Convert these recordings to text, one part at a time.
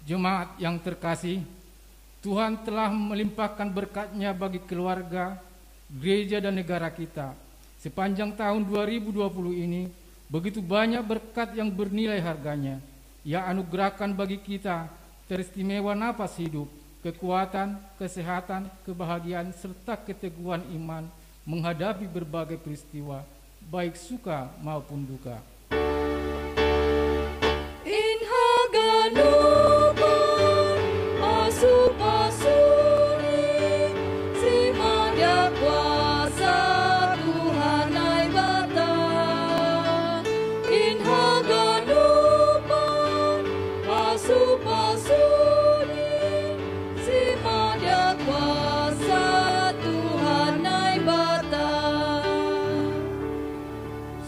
Jemaat yang terkasih, Tuhan telah melimpahkan berkat-Nya bagi keluarga, gereja dan negara kita. Sepanjang tahun 2020 ini, begitu banyak berkat yang bernilai harganya. Ia anugerahkan bagi kita teristimewa napas hidup, kekuatan, kesehatan, kebahagiaan, serta keteguhan iman menghadapi berbagai peristiwa, baik suka maupun duka.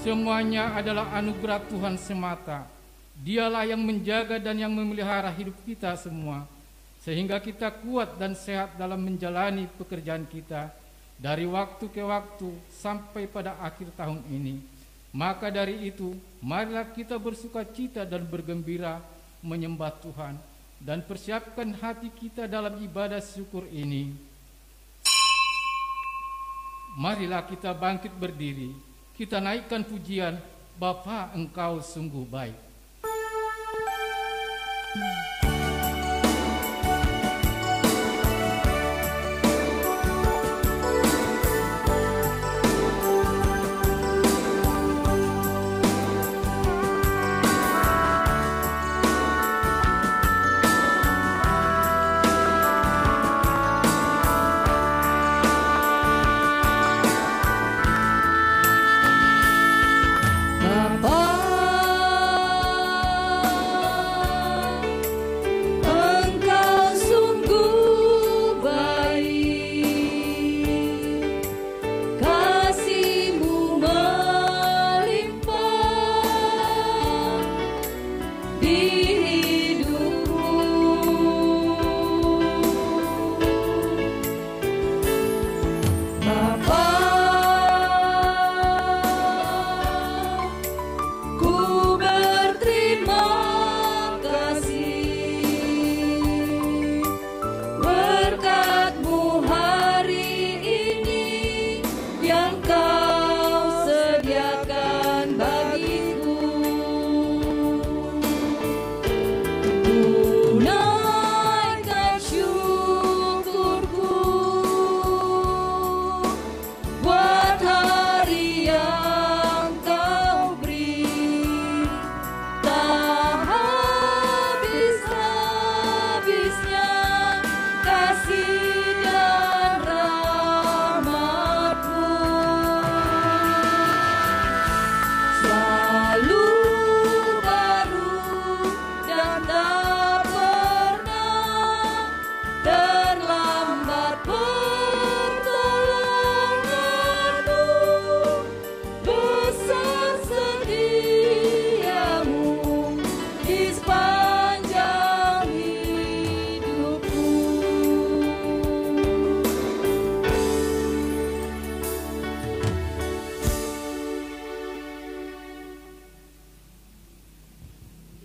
Semuanya adalah anugerah Tuhan semata. Dialah yang menjaga dan yang memelihara hidup kita semua, sehingga kita kuat dan sehat dalam menjalani pekerjaan kita dari waktu ke waktu sampai pada akhir tahun ini. Maka dari itu, marilah kita bersukacita dan bergembira menyembah Tuhan dan persiapkan hati kita dalam ibadah syukur ini. Marilah kita bangkit berdiri. Kita naikkan pujian, Bapa Engkau sungguh baik.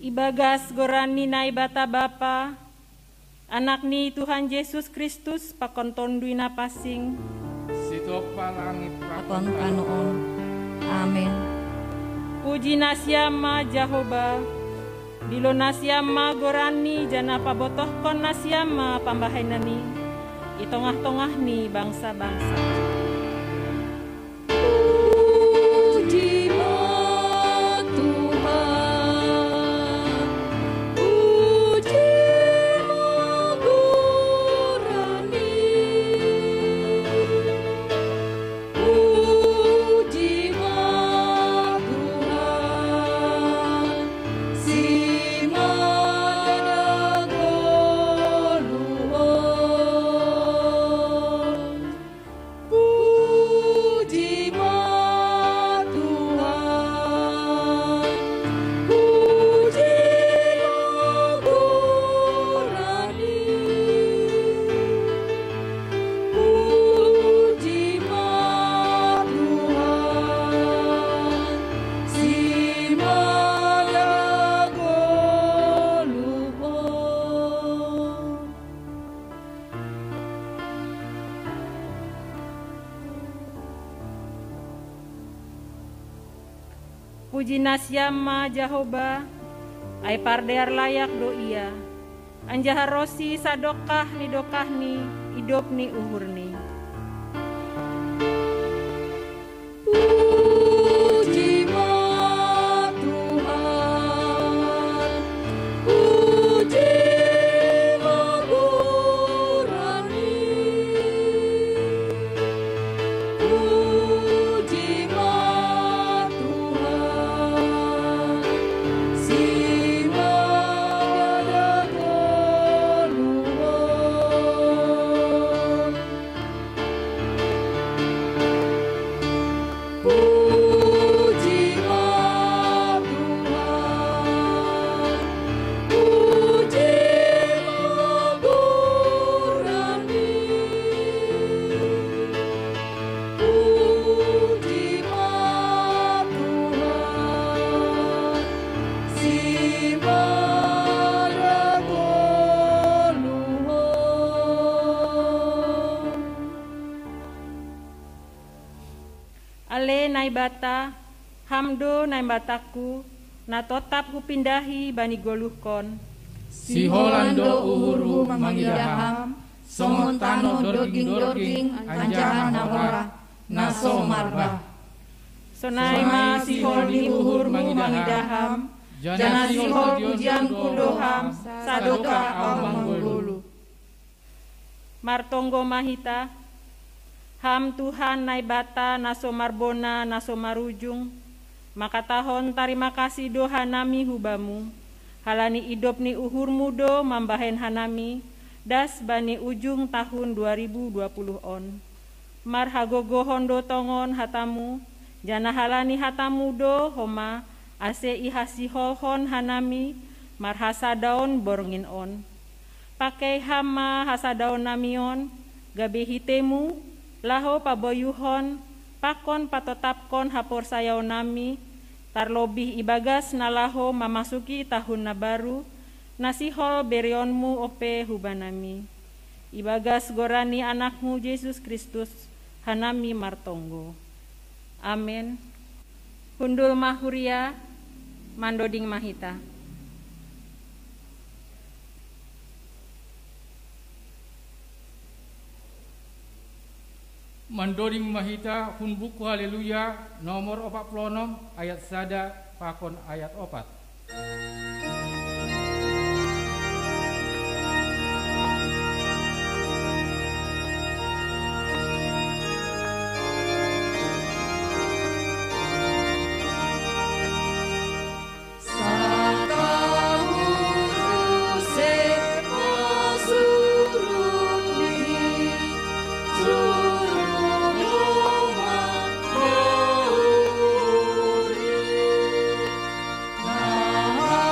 Ibagas gorani nai bata bapa, anak ni Tuhan Yesus Kristus pakon tonduina pasing. Sitopa langit pakon kanoon. Amin. Puji nasyama Jehovah, dilo nasyama gorani jana pabotohkon nasyama pambahainani, itongah-tongah ni bangsa-bangsa. Tuhan puji nasyama Jahoba, ai pardear layak doia. Anjahar rosi sadokah ni idop ni uhurni. Puji ma Tuhan, puji ma Burani, puji ma Tuhan, simanya dagonuhon. Puji ma Tuhan, puji ma Burani, puji ma Tuhan, simanya dagonuhon. Ale naibata, hamdo naibataku, na totap hupindahi bani goluhkon. Siholando uhuru mangidaham, songontano dorging-dorging anjahan ora, naso marba. Sonaima sihol ni uhur mangidaham, jana sihol pujian kudoham, sadoka awang golulu. Martonggo mahita, ham Tuhan naibata naso marbona naso marujung, maka tahon tarima kasih do hanami hubamu, halani idop ni uhur mudo mambahen hanami, das bani ujung tahun 2020 on. Marhagogo hondo tongon hatamu, jana halani hatamu do homa, ase ihasi hohon hanami, marhasadaon borngin on. Pakai hama hasadaon namion, gabe hitemu, laho paboyuhon, pakon patotapkon hapor sayaw nami, tarlobih ibagas nalaho mamasuki tahun na baru, nasihol berionmu ope hubanami. Ibagas gorani anakmu Yesus Kristus, hanami martonggo. Amin. Hundul mahuria, mandoding mahita. Mandoring mahita hun buku haleluya nomor 46 ayat sada pakon ayat 4. Nah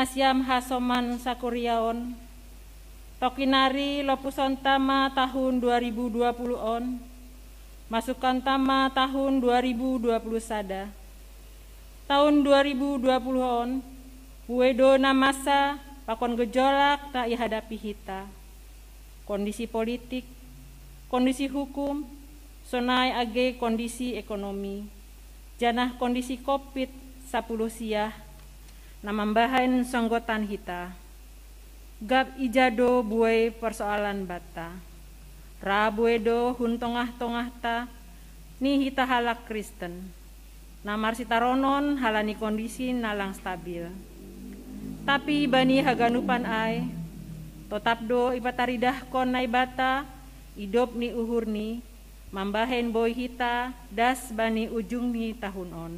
Nasyam Hasoman Sakuriaon, Tokinari Lopuson Tama tahun 2020 on, Masukan Tama tahun 2020 sada. Tahun 2020 on, Buedo namasa pakon gejolak tak ihadapi hita. Kondisi politik, kondisi hukum, sonai age kondisi ekonomi, janah kondisi COVID-10 siah, namambahan songgotan hita. Gap ijado buai persoalan bata. Rabuedo hun tongah-tongah ta, ni hita halak Kristen. Namar sitaronon halani kondisi nalang stabil. Tapi bani haganupan ai, tetap do ipataridah kon nai bata, idop ni uhur ni, mambahen boy hita, das bani ujung ni tahun on.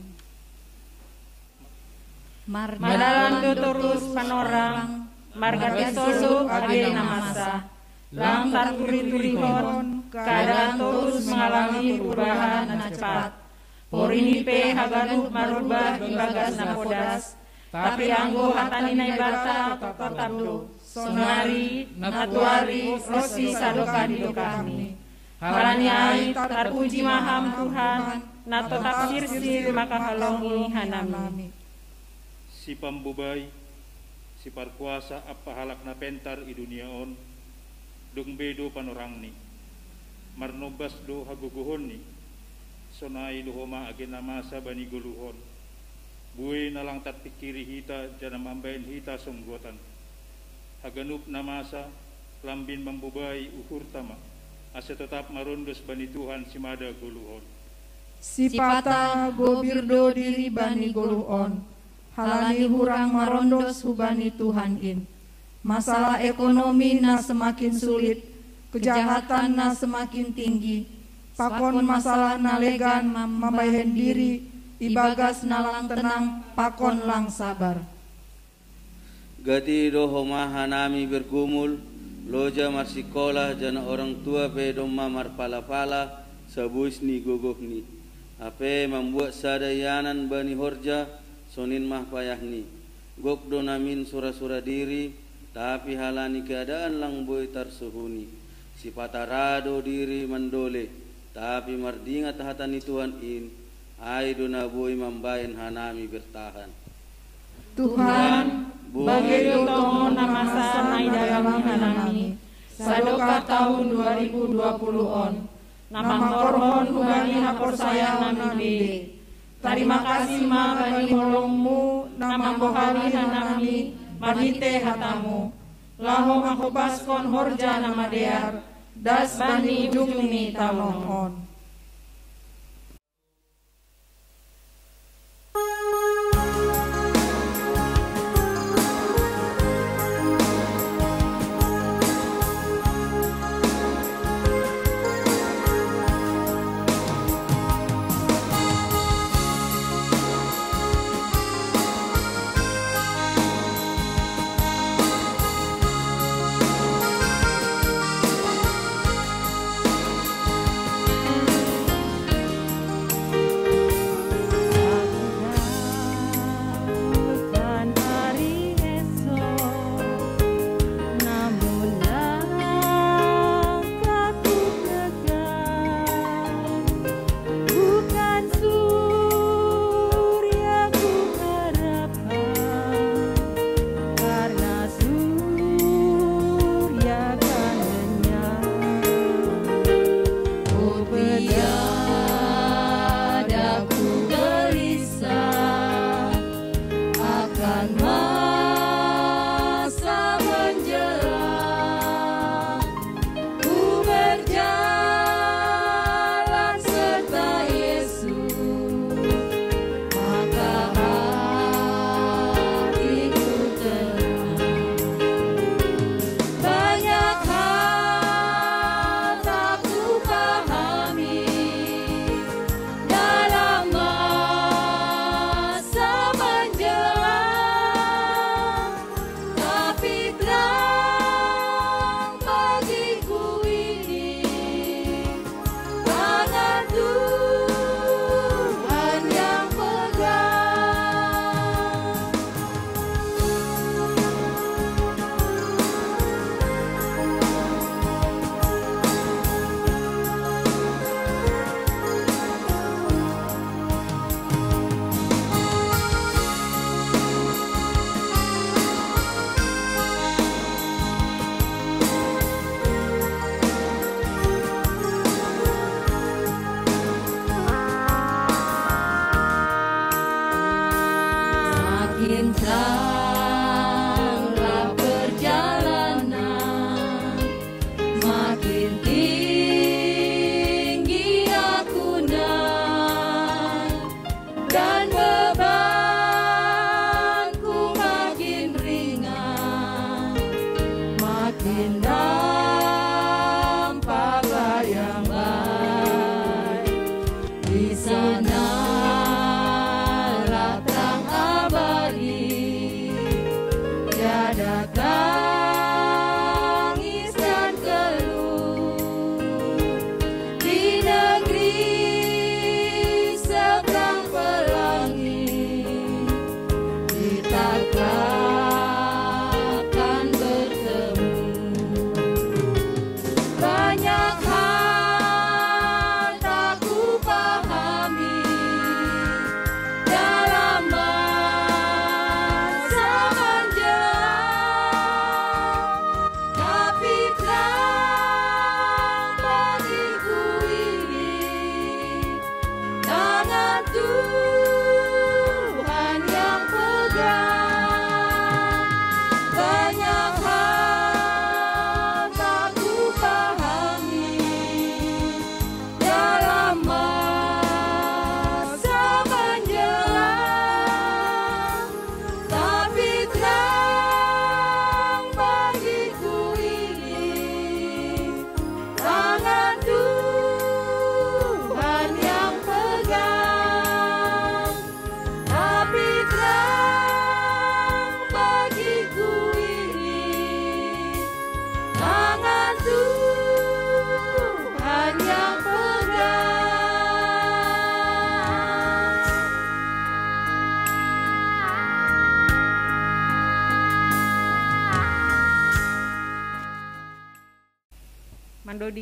Madalan do terus panorang, marga solo age namasa, lang tarturi-turihon, keadaan terus mengalami perubahan dan cepat. Porinipe haganup marubah ibagas napodas, tapi anggo hatani nai bata tetap do, sonari, natuari, rosi sadoka di dokami. Halani ai tarpuji maham Tuhan, na tetap sirsir maka halongi hanami. Si pambubay, si parkuasa apa halak na pentar i dunia on, dong bedo panorang ni, marnobas do haguguhon ni, sonai luhoma agena masa bani guluhon, buwe nalang tat pikiri hita janam ambain hita songgotan, haganup na masa, lambin mambubay uhur tama, asa tetap marundos bani Tuhan si mada guluhon. Sipata gobirdo diri bani guluhon, halani hurang marondos hubani Tuhan in. Masalah ekonomi na semakin sulit, kejahatan na semakin tinggi, pakon masalah na legan mambahen diri, ibagas nalang tenang, pakon lang sabar. Gati dohoma hanami bergumul, loja marsikolah jana orang tua pedoma marpala-pala, sabuis ni gogoh ni. Ape membuat sadayanan bani horja, sonin mah payahni, gok donamin sura-sura diri, tapi halani keadaan lang boy tarsuhuni. Si patarado diri mandole, tapi mardingat hatani Tuhan in, ay dona boy mambain hanami bertahan. Tuhan, bagi utomo namasa nai dalam hanami, sadoka tahun 2020 on, namang korhon hubani hapor sayang nami bede. Terima kasih ma bani holongmu, namang bohari hanami, marhite hatamu. Laho aku baskon horja nama dear, das bani ujung ni talon.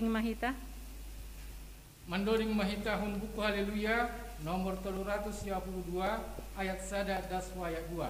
Mandoding Mahita. Mandoding Mahita hun buku Haleluya nomor 322 ayat 1 daswa ayat 2.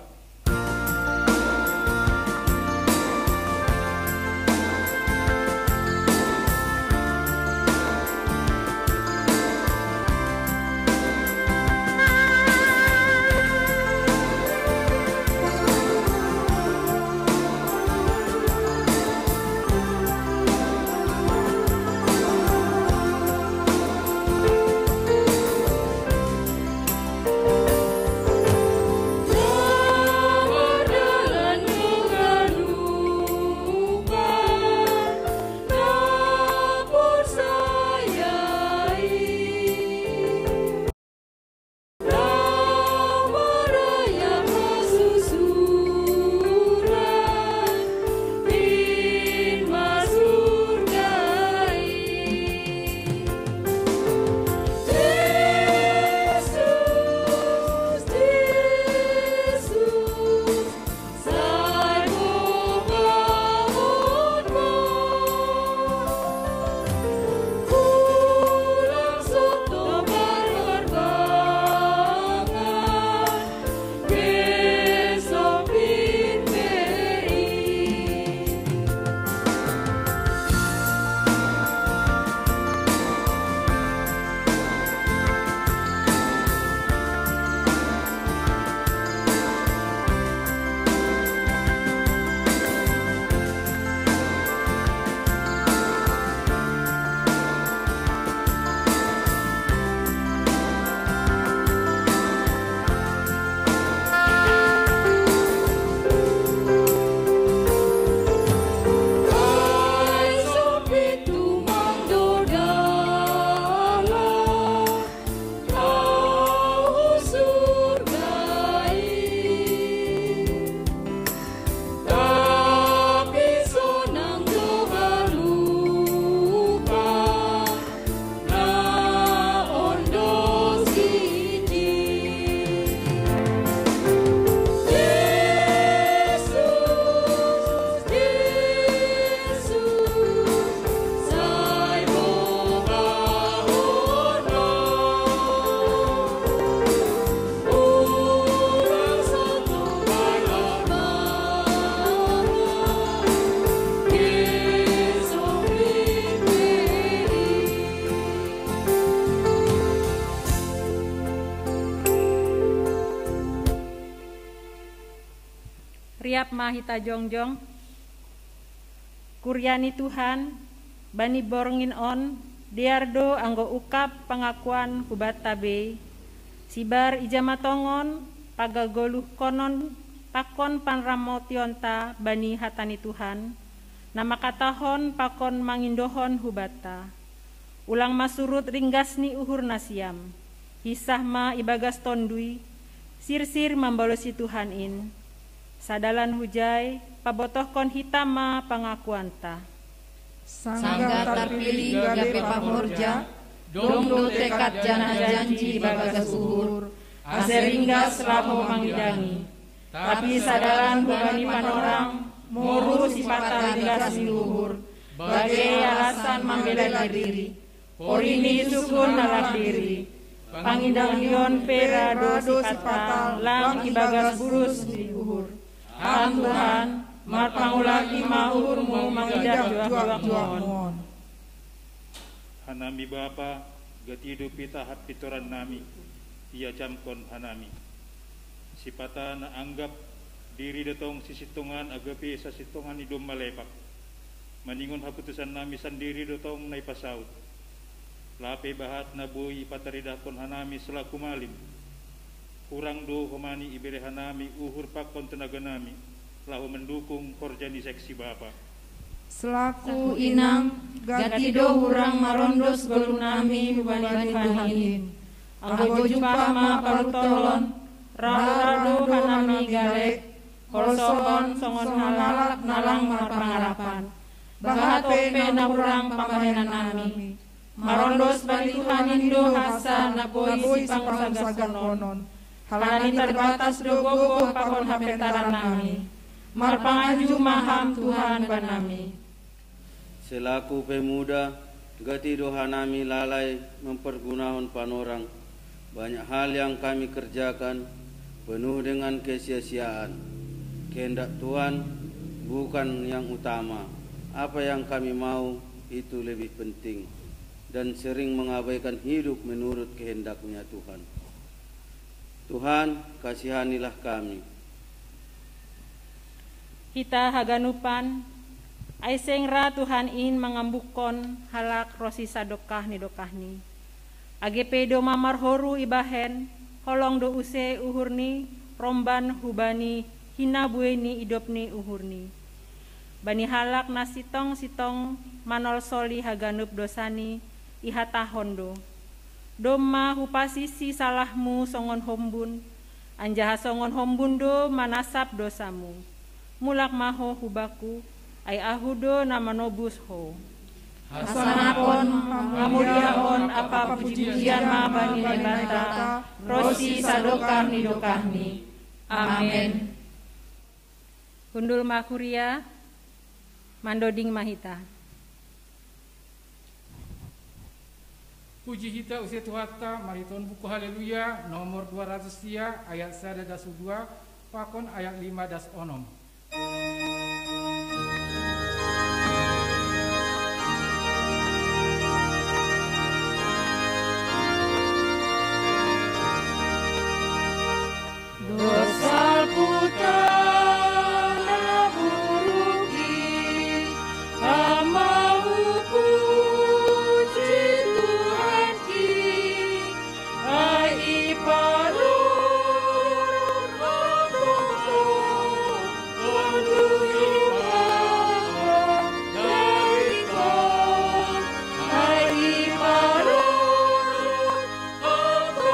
Riap Mahita Jongjong, Kuryani Tuhan, Bani Borngin On, Diardo Anggo Ukap Pengakuan Hubat Tabe, Sibar Ijamatongon, Pagagoluh Konon, Pakon Panramotionta Bani Hatani Tuhan, Nama Katahon Pakon Mangindohon Hubata, Ulang Masurut Ringgasni Uhur Nasiam, Hisahma Ibagas Tondui, Sirsir Mambolosi Tuhan In, Sadalan Hujai, Pabotohkon Hitama Pangakuanta. Sangga terpilih gabe pamorja, dongdo tekad jana janji Bagas Uhur, aseringgas laho mangidangi. Tapi sadalan bani panorang, moru sipata ringgas luhur, bagai alasan membela diri, porini sukun nalak diri, pangidangion pera do sipata, lang ibagas burus di uhur. Tuhan, marpangulaki mahurmu mangidah juak-juak Hanami Bapa, gatidu pitahat pitoran nami, ia camkon hanami. Sipata na anggap diri datong sisitungan agapi sa situngan idom malepak. Maningon haputusan nami sandiri datong naipasaut. Lape bahat na buhi pataridakon hanami selaku malim. Kurang do humani ibere hanami uhur pakon tenaga nami. Lahu mendukung korjani seksi Bapa. Selaku inang, gatido hurang marondos golunami hubani Tuhanin. Anggo jupama parutolon, rado hanami galek, kolsohon songon halak nalang marpangarapan. Bahat pe na hurang pambahenan nami. Marondos bani Tuhanin do hasa naboi sipang sagakonon. Halani terbatas do gogo pakon hapentaran nami. Marpangaju maham Tuhan banami. Selaku pemuda, Gati doha nami lalai mempergunakan panorang. Banyak hal yang kami kerjakan penuh dengan kesia-siaan. Kehendak Tuhan bukan yang utama. Apa yang kami mau itu lebih penting. Dan sering mengabaikan hidup menurut kehendaknya Tuhan. Tuhan, kasihanilah kami. Kita haganupan, aisengra Tuhan in mengambukon halak rosi sadokah ni dokahni. AGP do mamar horu ibahen, holong do use uhurni, romban hubani, hina bueni idopni uhurni. Bani halak nasitong manol soli haganup dosani, ihata hondo. Doma hupasisi salahmu songon hombun, anjaha songon hombun do manasap dosamu. Mulak maho hubaku, ay ahudo nama nobus ho. Hasanapon hamuliaon apa puji-pujian ma bani nebata, rosi sadokah ni dokahni. Amin. Gundul makuria, mandoding mahita. Puji kita usia Tuhata, mariton buku haleluya, nomor 200 ayat 1-2, pakon ayat 5-6. Dosaku tanah buruki, amahu puji Tuhan ki, ai parun aku dari kau, ai parun aku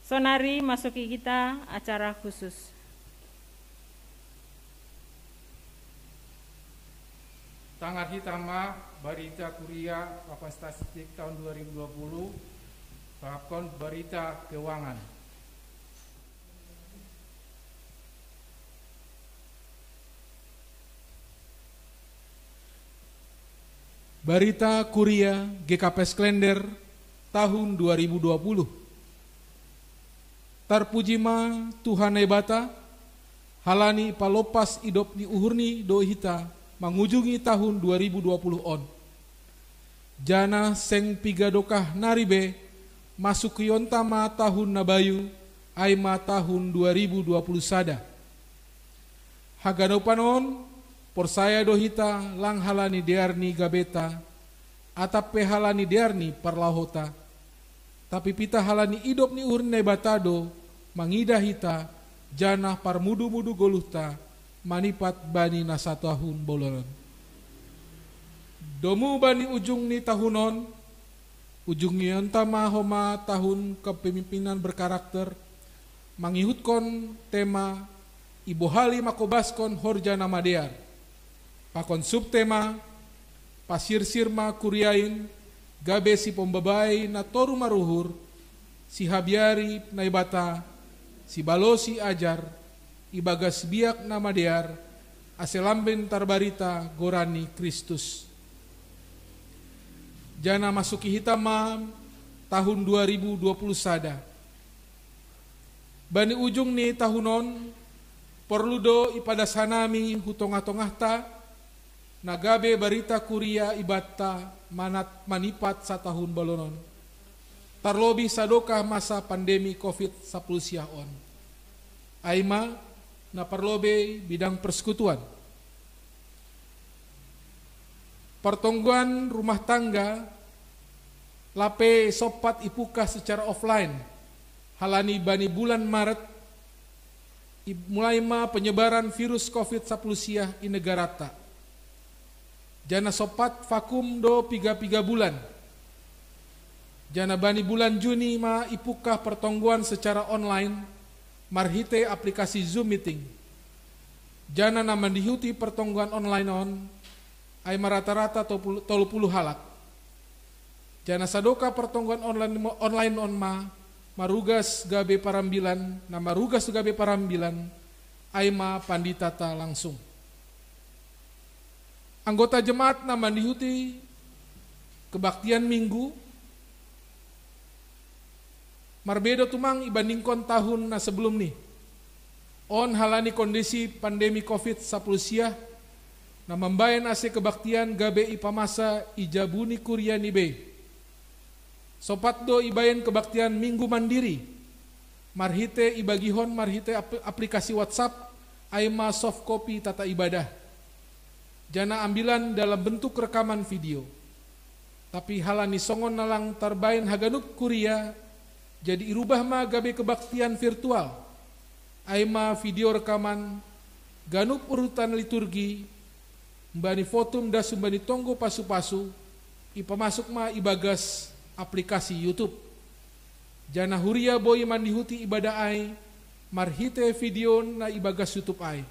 Sonari masuki kita acara khusus. Tanggal hitama berita kuria papan statistik tahun 2020, pakon berita keuangan. Berita Kuria GKP Sklender tahun 2020. Tarpuji ma Tuhan hebata, halani palopas idop ni uhurni dohita mengunjungi tahun 2020 on. Jana seng pigadokah naribe masuk yontama tahun nabayu aima tahun 2020 sada. Haganopanon porsaya dohita lang halani diarni gabeta atap halani diarni parlahota. Tapi pita halani idop ni urne batado mangidah hita jana parmudu-mudu goluhta manipat bani na 1 tahun bolonon. Domu bani ujung ni tahunon, ujung yontama homa tahun kepemimpinan berkarakter, mangihutkan tema Ibu Hali makobaskon horja nama dear. Pakon subtema pasir sirma kuriain gabe si pembabai na toru maruhur, si habiari naibata, si balosi ajar, ibagas biak nama dear, aselamben tarbarita gorani Kristus. Jana masuki hitamam tahun 2020 sada. Bani ujung ni tahunon perlu do ipada sanami hutongah-tongah ta nagabe barita kuria ibata manat manipat 1 tahun balonon. Tarlobi sadokah masa pandemi COVID-19 on. Aima na parlobe bidang persekutuan. Pertongguan rumah tangga lape sopat ipuka secara offline halani bani bulan Maret mulai ma penyebaran virus COVID-19 di negara ta. Jana sopat vakum do 3 bulan. Jana bani bulan Juni ma ipuka pertongguan secara online marhite aplikasi Zoom meeting. Jana naman dihuti pertongguan online on ay rata-rata 30 halak. Jana sadoka pertongguan online on marugas gabe parambilan, na marugas gabe parambilan ay panditata langsung. Anggota jemaat na mandihuti kebaktian minggu marbedo tumang ibandingkan tahun na sebelum ni. On halani kondisi pandemi COVID-19 na membayan ase kebaktian gabe ipamasa ijabuni kurian ibe. Sopat do ibayan kebaktian minggu mandiri. Marhite ibagihon marhite aplikasi WhatsApp aima soft copy tata ibadah. Jana ambilan dalam bentuk rekaman video. Tapi halani songon nalang tarbain haganuk kuria jadi irubah ma gabe kebaktian virtual. Aima video rekaman ganup urutan liturgi mbani fotum da sumbani tonggo pasu-pasu ipamasuk ma ibagas aplikasi YouTube. Jana huria boy mandihuti ibadah ai marhite video na ibagas YouTube ai.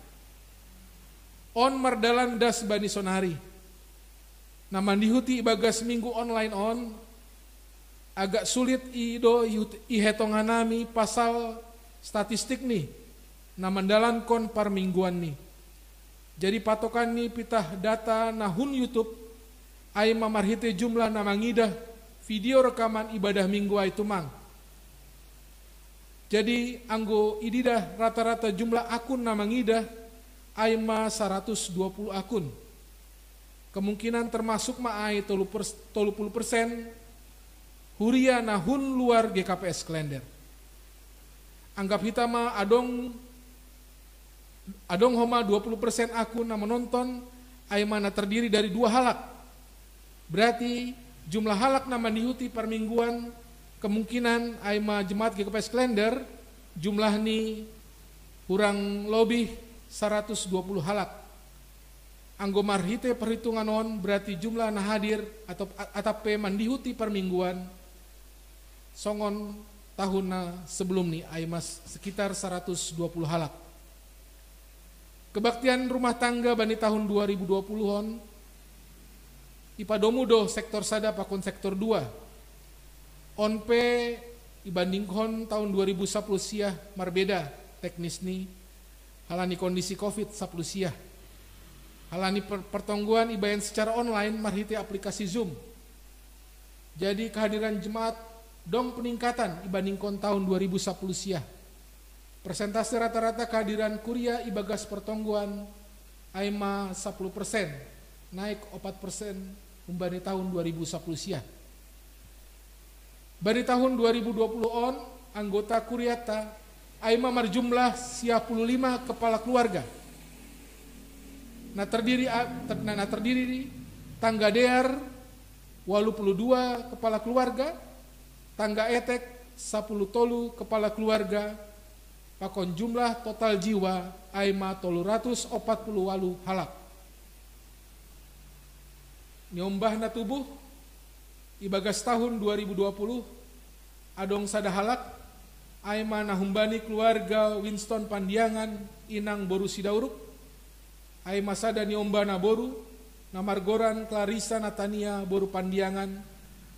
On mardalan das bani sonari. Na mandihuti ibagas minggu online on agak sulit ihetongan nami pasal statistik nih. Na mandalan kon par mingguan nih. Jadi patokan ni pitah data nahun YouTube ay mamarhite jumlah na mangidah video rekaman ibadah minggu ay tumang. Jadi anggo ididah rata-rata jumlah akun na mangidah ay 120 akun. Kemungkinan termasuk ma ay 30% huria nahun luar GKPS Klender. Anggap hita ma adong homa 20% akun na menonton ay mana terdiri dari 2 halak. Berarti jumlah halak na mandihuti per mingguan kemungkinan ay ma jemaat GKPS Klender jumlah ni kurang lebih 120 halak. Anggo marhite perhitungan on berarti jumlah na hadir atau atape mandihuti per mingguan songon tahun na sebelum ni ay mas sekitar 120 halak. Kebaktian rumah tangga bani tahun 2020-on ipadomudo sektor sada pakon sektor 2. Onpe ibandingkan tahun 2010 siah marbeda teknis ni halani kondisi COVID-19 siah. halani pertongguan ibayan secara online marhiti aplikasi Zoom. Jadi kehadiran jemaat dong peningkatan ibandingkan tahun 2010 sia. Persentase rata-rata kehadiran kuria ibagas pertongguan aima 10%, naik 4% umbani tahun 2010 sia. Bani tahun 2020 on anggota kuriata aima marjumlah 55 kepala keluarga. Nah terdiri tangga dear 82 kepala keluarga, tangga etek 10 tolu kepala keluarga, pakon jumlah total jiwa aima 348 halak. Nyombah na tubuh ibagas tahun 2020 adong sada halak aima nahumbani keluarga Winston Pandiangan inang boru sidauruk, aima sada niombah na boru namargoran Clarissa Natania boru Pandiangan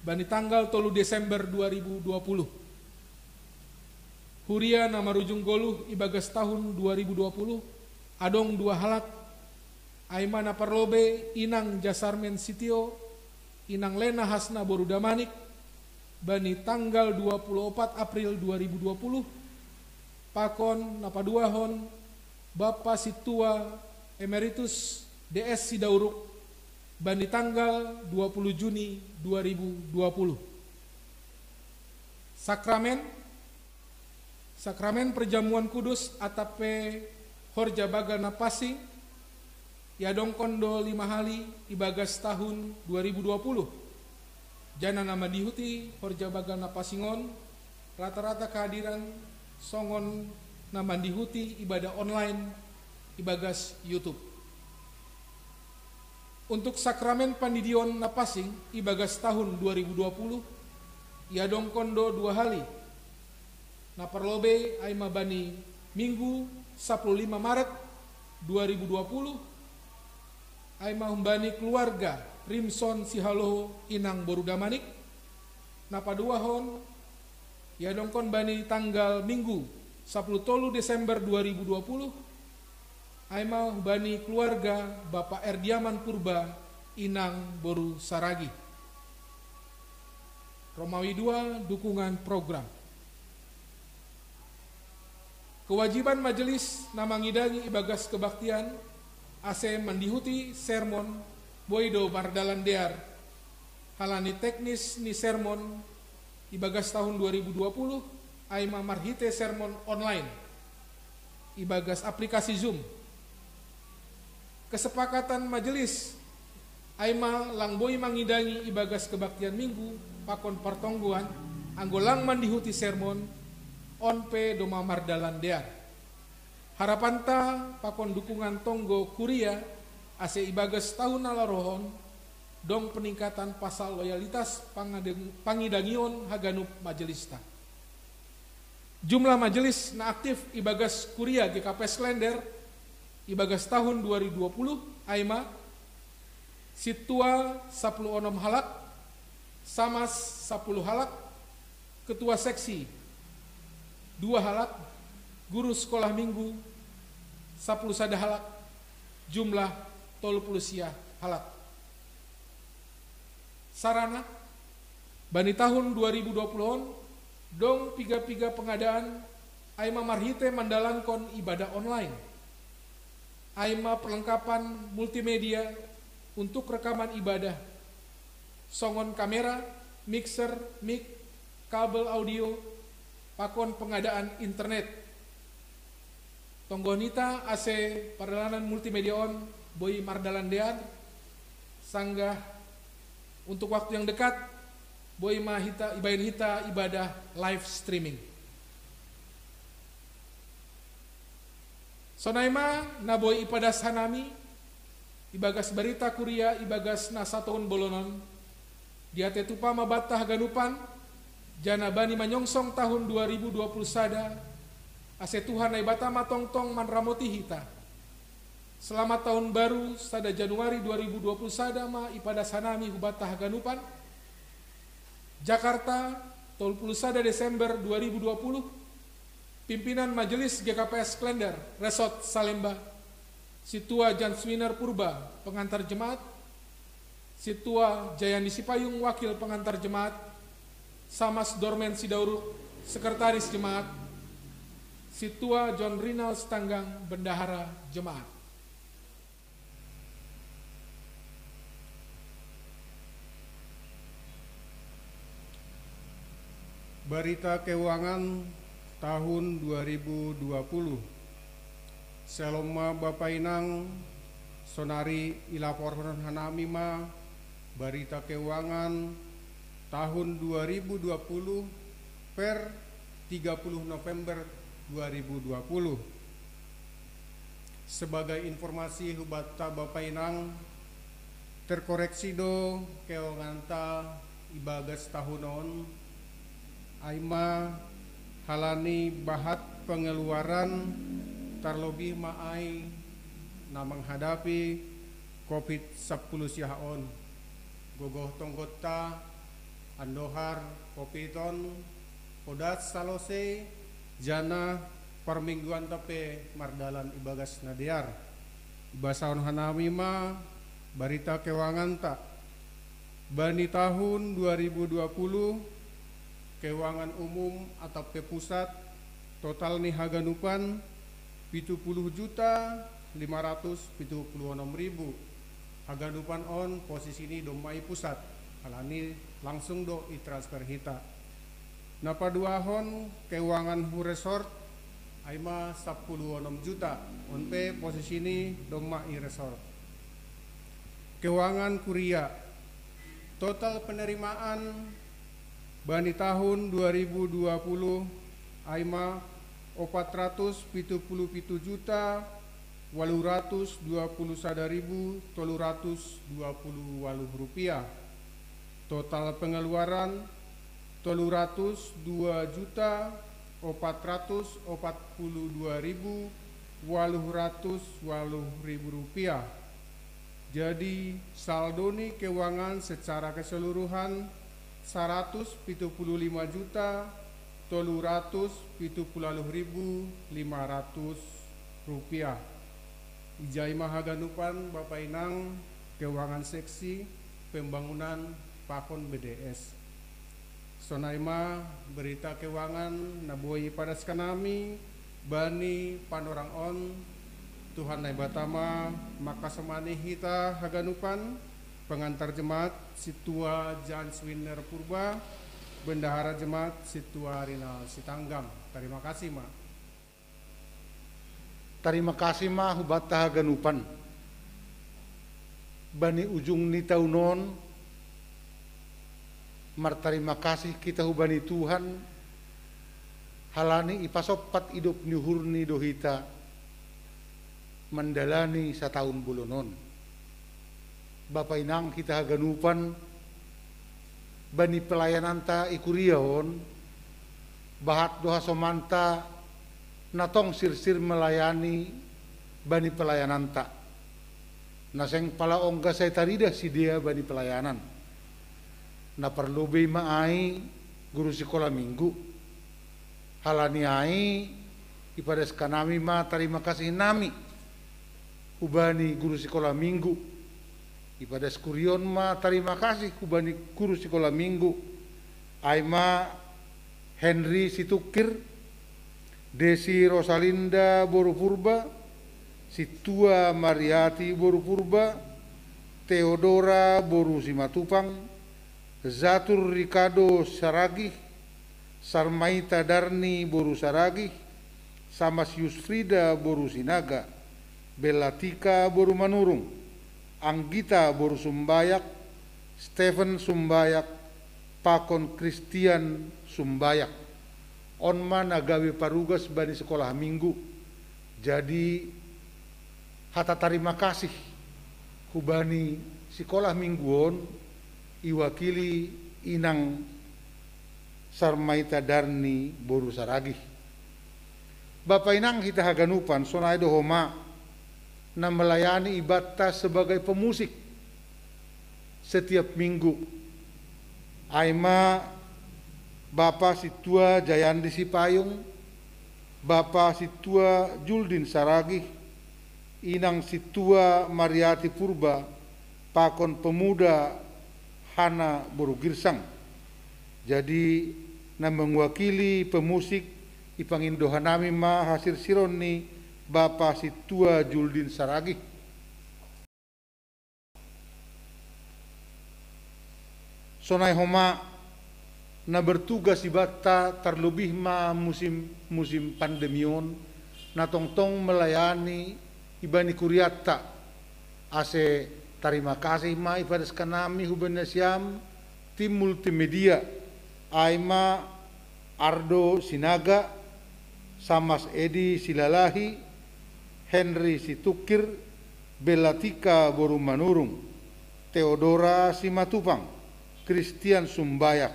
bani tanggal 3 Desember 2020. Huria namarujung goluh ibagas tahun 2020 adong 2 halak aima naparlobe inang Jasarmen Sitio inang Lena Hasna boru Damanik bani tanggal 24 April 2020 pakon napaduahon Bapak Situa Emeritus DS Sidauruk bani tanggal 20 Juni 2020. Sakramen Perjamuan Kudus atape Horja Bagal Napasing yadong kondo 5 hali ibagas tahun 2020. Jana nama dihuti Horja Bagal Napasingon rata-rata kehadiran songon nama dihuti ibadah online ibagas YouTube. Untuk sakramen pandidion napasing ibagas tahun 2020 yadong kondo 2 hali naparlobe aima bani Minggu 15 Maret 2020 aima humbani keluarga Rimson Sihaloho inang boru Damanik napaduahon yadong kon bani tanggal Minggu 10 Desember 2020 aima bani keluarga Bapak Erdiaman Purba inang boru Saragi. Romawi 2 dukungan program. Kewajiban majelis namangidangi ibagas kebaktian ase mendihuti sermon Boido Mardalan Dear halani teknis ni sermon ibagas tahun 2020 aima marhite sermon online ibagas aplikasi Zoom. Kesepakatan majelis aima langboi mangidangi ibagas kebaktian minggu pakon pertongguan anggolang mandihuti sermon onpe doma mardalan dear. Harapanta pakon dukungan tonggo kuria ase ibagas tahun alarohon dong peningkatan pasal loyalitas pangidangion haganup majelista. Jumlah majelis na aktif ibagas kuria GKP Slender ibagas tahun 2020 aima Situa 16 halak, Samas 10 halak, Ketua Seksi 2 halak, Guru Sekolah Minggu 10 sada halak, jumlah 30 sia halak. Sarana bani tahun 2020 dong piga-piga pengadaan aima marhite mandalangkon ibadah online. Aima perlengkapan multimedia untuk rekaman ibadah, songon kamera, mixer, mic, kabel audio, pakon pengadaan internet. Tonggonita ase perjalanan multimedia on Boy Mardalan Dean sanggah untuk waktu yang dekat Boy Mahita ibain hita ibadah live streaming. Sonaima naboy ipadas hanami ibagas berita kuria ibagas nasatoun bolonon diate tupa mabatah ganupan jana bani manyongsong tahun 2020 sada ase Tuhan na ibata matongtong manramoti hita. Selamat tahun baru sada Januari 2020 sada ma ipadas hanami hubatah ganupan Jakarta 30 sada Desember 2020 pimpinan Majelis GKPS Klender Resort Salemba Situa Janswiner Purba, pengantar jemaat. Situa Jayandi Sipayung, wakil pengantar jemaat. Samas Dormen Sidauruk, sekretaris jemaat. Situa John Rinal Stanggang, bendahara jemaat. Berita Keuangan tahun 2020. Seloma Bapak Inang sonari ilaporkan hanamima berita keuangan tahun 2020 per 30 November 2020. Sebagai informasi hubata Bapak Inang terkoreksi do keuangan ta ibagas tahunon aima halani bahat pengeluaran terlebih maai na menghadapi COVID-19 siaon gogoh tonggota andohar kopiton podat salose jana permingguan tape mardalan ibagas nadiar basaon hanami ma berita keuangan tak bani tahun 2020 keuangan umum atau pusat total nih haganupan 70.576.000 haganupan on posisi ini domai pusat alani langsung do i-transfer hita napa dua hon keuangan hu resort aima 10.6 juta on pe posisi ini domai resort keuangan kuria total penerimaan bani tahun 2020 aima 477 juta 821.320 rupiah. Total pengeluaran 302 juta 442.880 rupiah. Jadi saldo nih keuangan secara keseluruhan 175 juta 370.500 rupiah. Ijai mahaganupan Bapak Inang keuangan seksi pembangunan Pakon BDS. Sonaima berita keuangan naboi pada skanami bani panorang on Tuhan nai batama maka semani hita haganupan pengantar jemaat Situa Janswiner Purba, bendahara jemaat Situa Rinal Sitanggam. Terima kasih Ma. Terima kasih Ma hubata haganupan. Bani ujung ni taunon martarima kasih kita hubani Tuhan halani ipasopat hidup ni hurni dohita mendalani setahun bulunon. Bapak Inang kita haganupan bani pelayanan ta ikuriahon bahat doha somanta natong sir-sir melayani bani pelayanan ta naseng pala ongga saya tarida si dia bani pelayanan na perlu be maai guru sekolah minggu halani ai ipadas kanami ma terima kasih nami hubani guru sekolah minggu ibadas kurion ma terima kasih kubani guru sekolah minggu aima Henry Situkir Desi Rosalinda Boru Purba Situa Mariati Boru Purba Theodora Boru Simatupang Zatur Ricardo Saragih Sarmaita Darni Boru Saragih Samas Yusfrida Boru Sinaga Belatika Boru Manurung Anggita Boru Sumbayak, Stephen Sumbayak, Pakon Christian Sumbayak. Onma nagawi parugas bani sekolah minggu. Jadi hata terima kasih kubani sekolah mingguon iwakili inang Sarmaita Darni Boru Saragih. Bapak Inang kita haganupan sonai dohoma na melayani ibadah sebagai pemusik setiap minggu. Aima Bapak Situa Jayandi Sipayung, Bapak Situa Juldin Saragih, inang situa Mariati Purba pakon pemuda Hana Borugirsang. Jadi na mewakili pemusik ipangindohanami ma hasil sironi Bapak Situa Juldin Saragi. Sonai homa na bertugas ibata terlebih ma musim pandemion na tongtong melayani ibani kuriata ase terima kasih ma ipadas kanami hubungan siam tim multimedia Aima Ardo Sinaga Samas Edi Silalahi Henry Situkir Belatika Borumanurung Theodora Simatupang Christian Sumbayak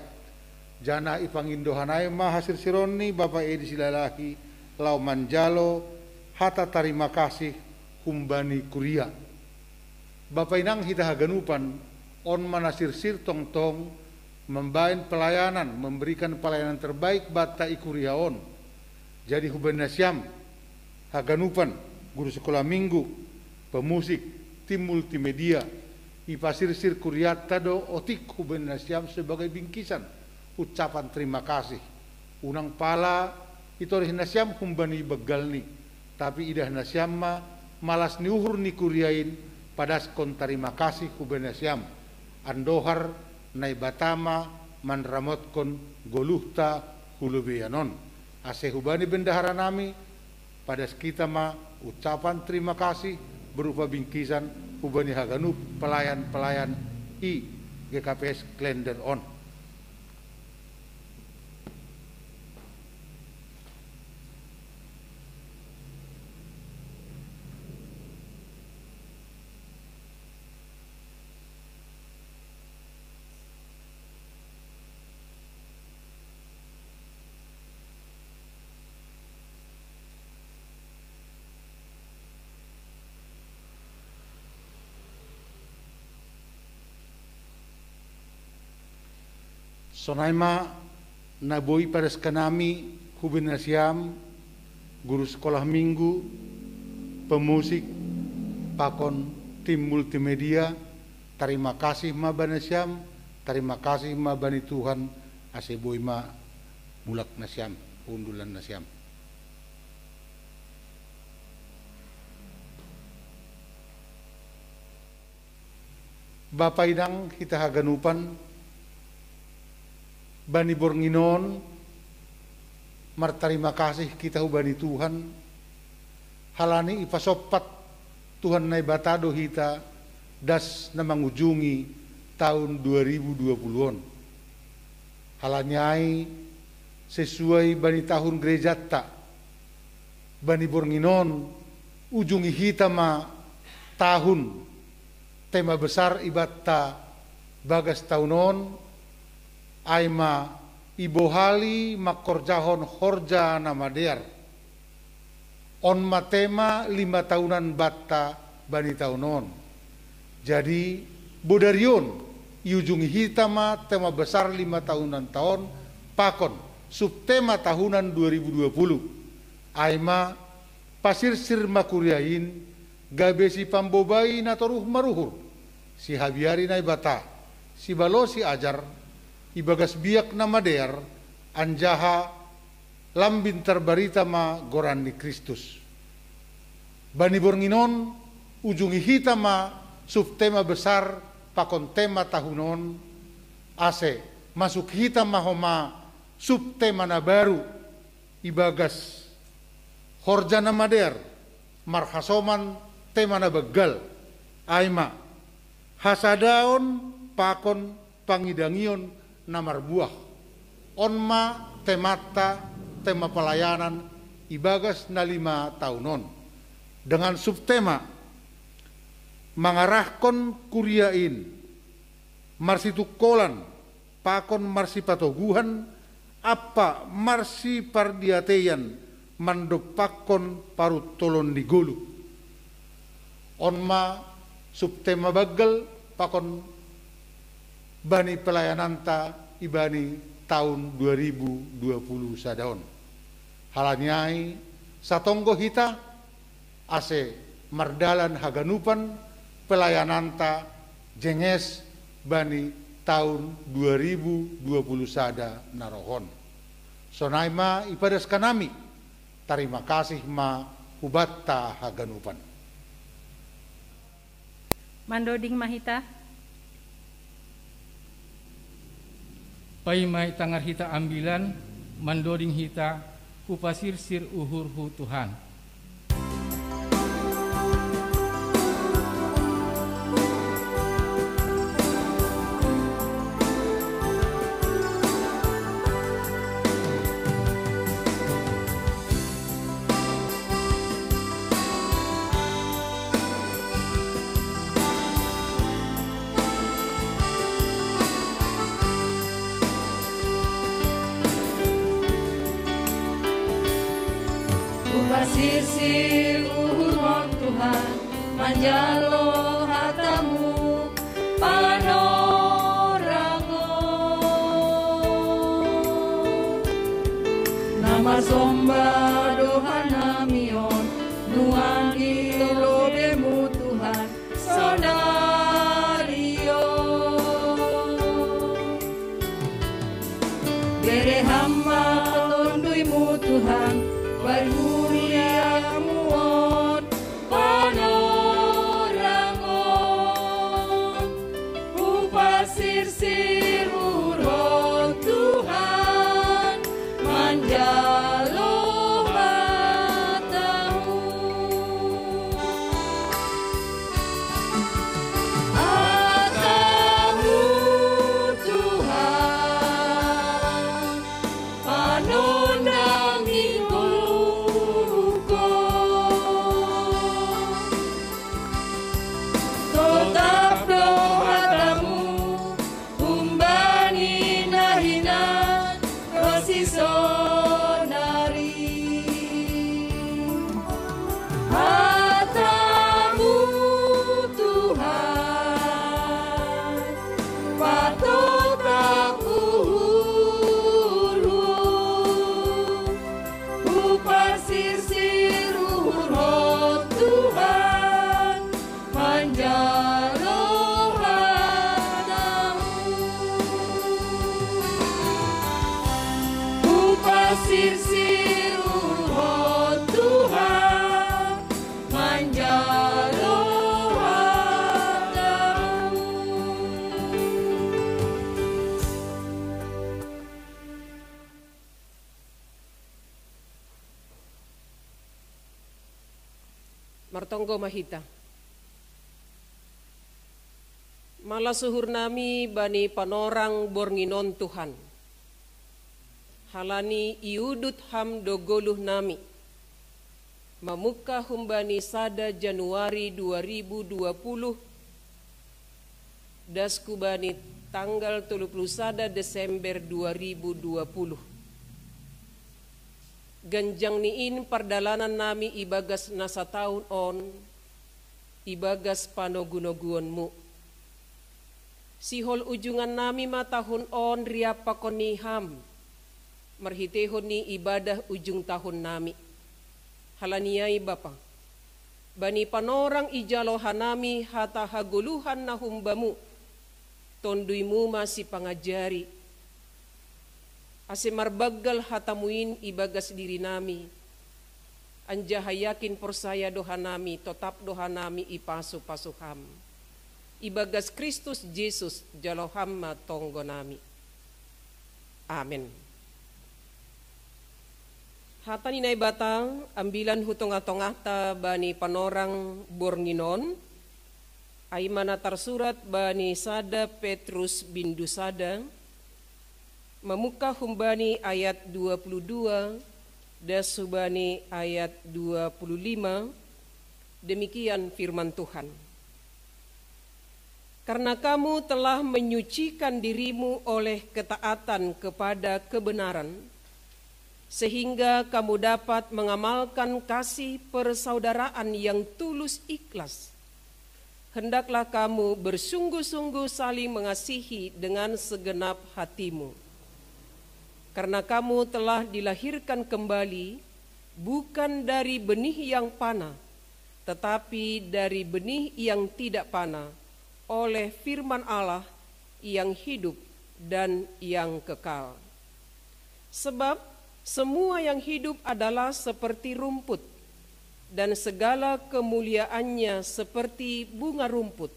Jana Ipangindohanai ma hasil sironi Bapak Edi Silalahi Lau Manjalo Hata terima kasih Humbani Kuria Bapak inang hita haganupan on manasir sir tong tong membain pelayanan memberikan pelayanan terbaik bata ikuriaon jadi hubungan siam haganupan guru sekolah minggu pemusik tim multimedia ipasir sir kuriata do otik hubungan siam sebagai bingkisan ucapan terima kasih unang pala itu oleh nasiam humbani begal ni tapi idah nasiam ma malas niuhur ni kuriain padaskon terima kasih hubungan siam andohar nai batama manramotkon goluhta hulubeyanon ase hubani bendahara nami padas kita ma ucapan terima kasih berupa bingkisan hubani haganup pelayan-pelayan i GKPS Klender on. Sonaima naboi padas kanami hubungan siam guru sekolah minggu pemusik pakon tim multimedia terima kasih ma bani siam terima kasih ma bani Tuhan ase boi ma mulak nasiam undulan nasiam. Bapak idang kita haganupan Bani Bornginon martarima kasih kita hubani Tuhan halani ipasopat Tuhan nai batado hita das na mangujungi tahun 2020-on halanyai sesuai bani tahun gereja tak Bani Bornginon ujungi hita ma tahun tema besar ibatta bagas tahunon Aima ibohali makorjahon horja nama dear on matema 5 tahunan batta bani tahunon jadi bodarion iujungi hitama tema besar 5 tahunan tahun pakon subtema tahunan 2020 Aima pasir sir makuriain gabesi pambobai natoruh maruhur si habiari nai bata si balosi ajar ibagas biak nama der anjaha lambin terbarita ma gorani Kristus. Bani Bornginon ujungi hita ma subtema besar pakon tema tahunon ase masuk hita ma homa subtema na baru ibagas horja nama der marhasoman tema na begal aima hasadaon pakon pangidangion namar buah onma temata tema pelayanan ibagas na 5 tahunon dengan subtema mengarahkan kuriain marsi tukolan pakon marsi patoguhan apa marsi pardiateyan mandopakon parut tolon digulu onma subtema bagal pakon bani pelayananta ibani tahun 2020 sadaon halanyai satonggo hita ase mardalan haganupan pelayananta jenges bani tahun 2020 sada narohon. Sonaima ipadas kanami, terima kasih ma hubatta haganupan. Mandoding mahita. Pai mai tangar hita ambilan, mandoding hita, kupasir sir uhur hu Tuhan. Sisir uhur Tuhan, manjalo hatamu panorango. Nama somba doa namion, nuan ilobemu Tuhan, sonario. Bere hamba petunduimu Tuhan, bermuliamu on panorangon, upasir-sir uron Tuhan, manjalo hatamu. Hatamu Tuhan, panondang tetap dohatamu umbani nahinan rosisonari. Hatamu Tuhan, patotap uhuru, upasir-sir uhur Tuhan, manjalo upasir-sir uhur Tuhan, manjalo hatamu. Martonggo mahita. Malasuhur nami bani panorang bornginon Tuhan. Halani iudut ham dogoluh nami. Mamuka humbani sada Januari 2020. Daskubani tanggal 31 Desember 2020. Ganjang niin pardalanan nami ibagas nasa taon on, ibagas panogunoguonmu. Sihol ujungan nami matahun on riapa koniham, marhitehon ni ibadah ujung tahun nami. Halaniai Bapa, bani panorang ijalohan nami hata haguluhan na humbamu, tonduimu masih pangajari. Ase marbagal hatamuin ibagas diri nami, anjahayakin persaya doha nami, tetap doha nami ipasu-pasuham. Ibagas Kristus Yesus jaloham matonggo nami. Amin. Hatan inay batang, ambilan hutong-atong-ata bani panorang bornginon, ay manatar surat bani Sada Petrus bindu Sada, mamuka humbani ayat 22, dasubani ayat 25, demikian firman Tuhan. Karena kamu telah menyucikan dirimu oleh ketaatan kepada kebenaran, sehingga kamu dapat mengamalkan kasih persaudaraan yang tulus ikhlas. Hendaklah kamu bersungguh-sungguh saling mengasihi dengan segenap hatimu. Karena kamu telah dilahirkan kembali, bukan dari benih yang panah, tetapi dari benih yang tidak panah oleh firman Allah yang hidup dan yang kekal. Sebab semua yang hidup adalah seperti rumput, dan segala kemuliaannya seperti bunga rumput.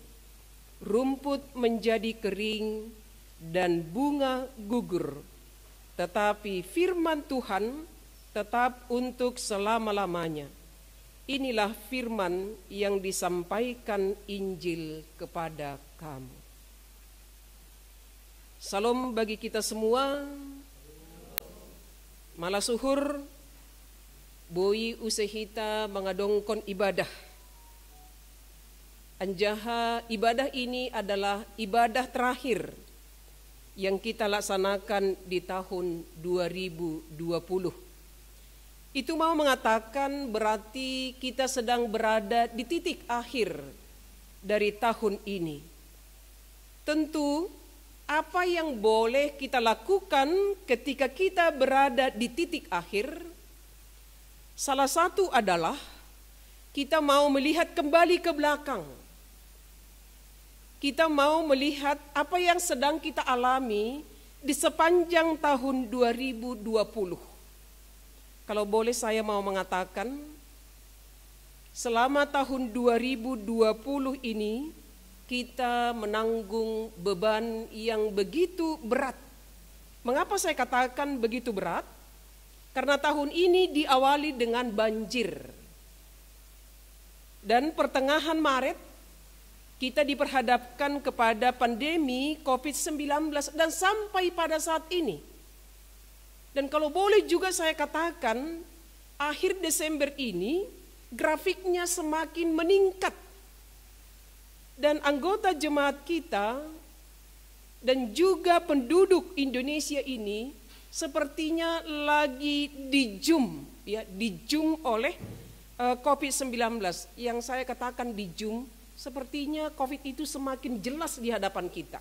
Rumput menjadi kering dan bunga gugur, tetapi firman Tuhan tetap untuk selama-lamanya. Inilah firman yang disampaikan Injil kepada kamu. Salam bagi kita semua. Malasuhur boi usahita mengadongkon ibadah. Anjaha ibadah ini adalah ibadah terakhir yang kita laksanakan di tahun 2020. Itu mau mengatakan berarti kita sedang berada di titik akhir dari tahun ini. Tentu apa yang boleh kita lakukan ketika kita berada di titik akhir, salah satu adalah kita mau melihat kembali ke belakang. Kita mau melihat apa yang sedang kita alami di sepanjang tahun 2020. Kalau boleh saya mau mengatakan, selama tahun 2020 ini kita menanggung beban yang begitu berat. Mengapa saya katakan begitu berat? Karena tahun ini diawali dengan banjir. Dan pertengahan Maret kita diperhadapkan kepada pandemi COVID-19 dan sampai pada saat ini. Dan kalau boleh juga saya katakan, akhir Desember ini grafiknya semakin meningkat. Dan anggota jemaat kita dan juga penduduk Indonesia ini sepertinya lagi dijum oleh COVID-19. Yang saya katakan dijum, sepertinya COVID itu semakin jelas di hadapan kita.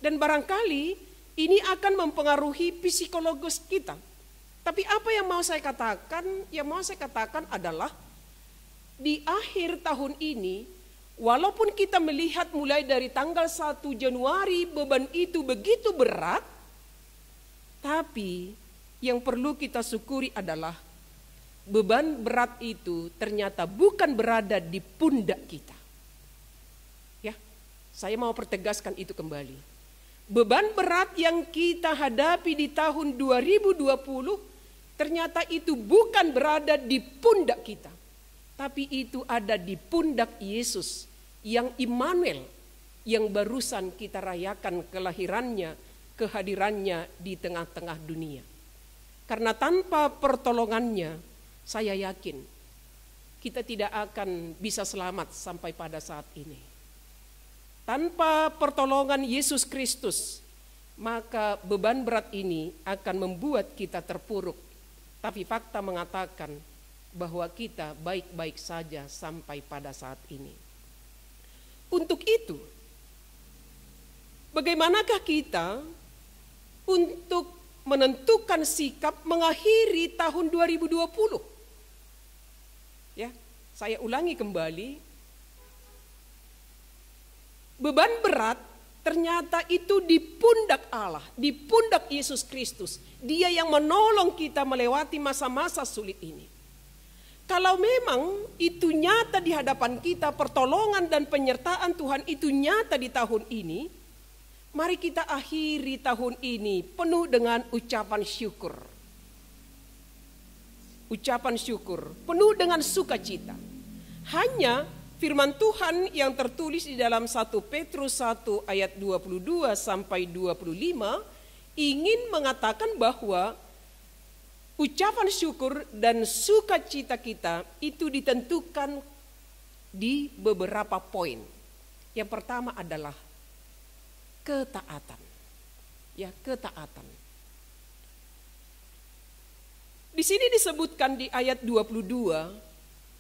Dan barangkali ini akan mempengaruhi psikologis kita. Tapi apa yang mau saya katakan? Yang mau saya katakan adalah di akhir tahun ini, walaupun kita melihat mulai dari tanggal 1 Januari beban itu begitu berat, tapi yang perlu kita syukuri adalah beban berat itu ternyata bukan berada di pundak kita. Ya, saya mau pertegaskan itu kembali. Beban berat yang kita hadapi di tahun 2020 ternyata itu bukan berada di pundak kita, tapi itu ada di pundak Yesus yang Immanuel, yang barusan kita rayakan kelahirannya, kehadirannya di tengah-tengah dunia. Karena tanpa pertolongannya, saya yakin kita tidak akan bisa selamat sampai pada saat ini. Tanpa pertolongan Yesus Kristus, maka beban berat ini akan membuat kita terpuruk. Tapi fakta mengatakan bahwa kita baik-baik saja sampai pada saat ini. Untuk itu, bagaimanakah kita untuk menentukan sikap mengakhiri tahun 2020? Ya, saya ulangi kembali. Beban berat ternyata itu di pundak Allah, di pundak Yesus Kristus. Dia yang menolong kita melewati masa-masa sulit ini. Kalau memang itu nyata di hadapan kita, pertolongan dan penyertaan Tuhan itu nyata di tahun ini, mari kita akhiri tahun ini penuh dengan ucapan syukur. Ucapan syukur, penuh dengan sukacita. Hanya firman Tuhan yang tertulis di dalam 1 Petrus 1 ayat 22 sampai 25 ingin mengatakan bahwa ucapan syukur dan sukacita kita itu ditentukan di beberapa poin. Yang pertama adalah ketaatan. Ya, ketaatan. Di sini disebutkan di ayat 22,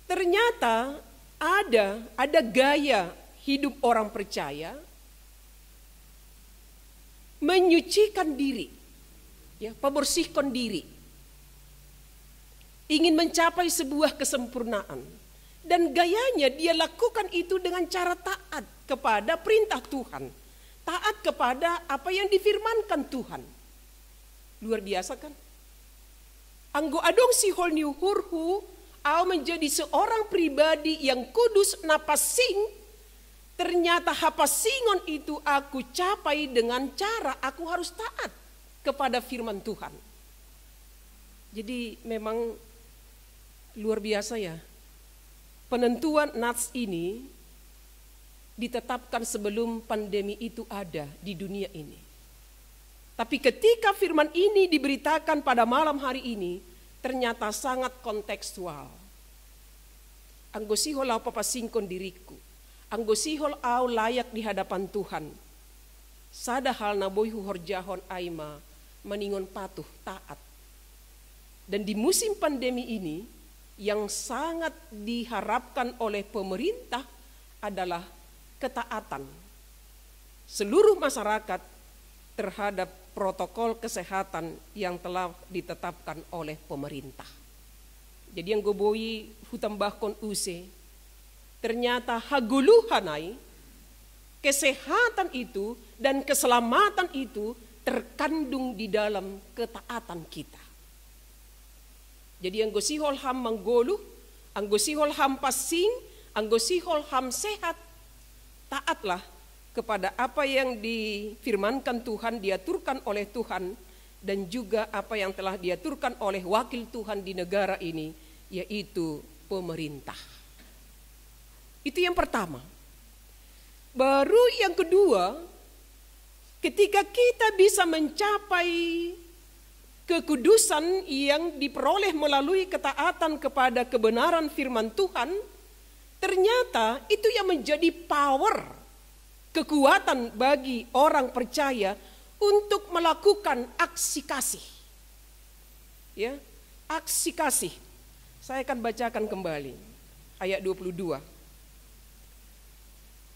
ternyata ada gaya hidup orang percaya menyucikan diri, ya, membersihkan diri, ingin mencapai sebuah kesempurnaan. Dan gayanya dia lakukan itu dengan cara taat kepada perintah Tuhan. Taat kepada apa yang difirmankan Tuhan. Luar biasa kan? Anggo adong si hol niu hurhu, au menjadi seorang pribadi yang kudus napasing, ternyata hapasingon itu aku capai dengan cara aku harus taat kepada firman Tuhan. Jadi memang luar biasa ya. Penentuan nats ini ditetapkan sebelum pandemi itu ada di dunia ini. Tapi ketika firman ini diberitakan pada malam hari ini, ternyata sangat kontekstual. Anggo sihol au papasingkon diriku. Anggo sihol au layak di hadapan Tuhan. Sada hal na boy horjahon aima meningon patuh taat. Dan di musim pandemi ini, yang sangat diharapkan oleh pemerintah adalah ketaatan seluruh masyarakat terhadap protokol kesehatan yang telah ditetapkan oleh pemerintah. Jadi yang goboi hutambahkon use, ternyata haguluhanai kesehatan itu dan keselamatan itu terkandung di dalam ketaatan kita. Jadi anggo sihol ham manggoluh, anggo sihol ham pasing, anggo sihol ham sehat, taatlah kepada apa yang difirmankan Tuhan, diaturkan oleh Tuhan, dan juga apa yang telah diaturkan oleh wakil Tuhan di negara ini, yaitu pemerintah. Itu yang pertama. Baru yang kedua, ketika kita bisa mencapai kekudusan yang diperoleh melalui ketaatan kepada kebenaran firman Tuhan, ternyata itu yang menjadi power, kekuatan bagi orang percaya untuk melakukan aksi kasih. Ya, aksi kasih. Saya akan bacakan kembali ayat 22.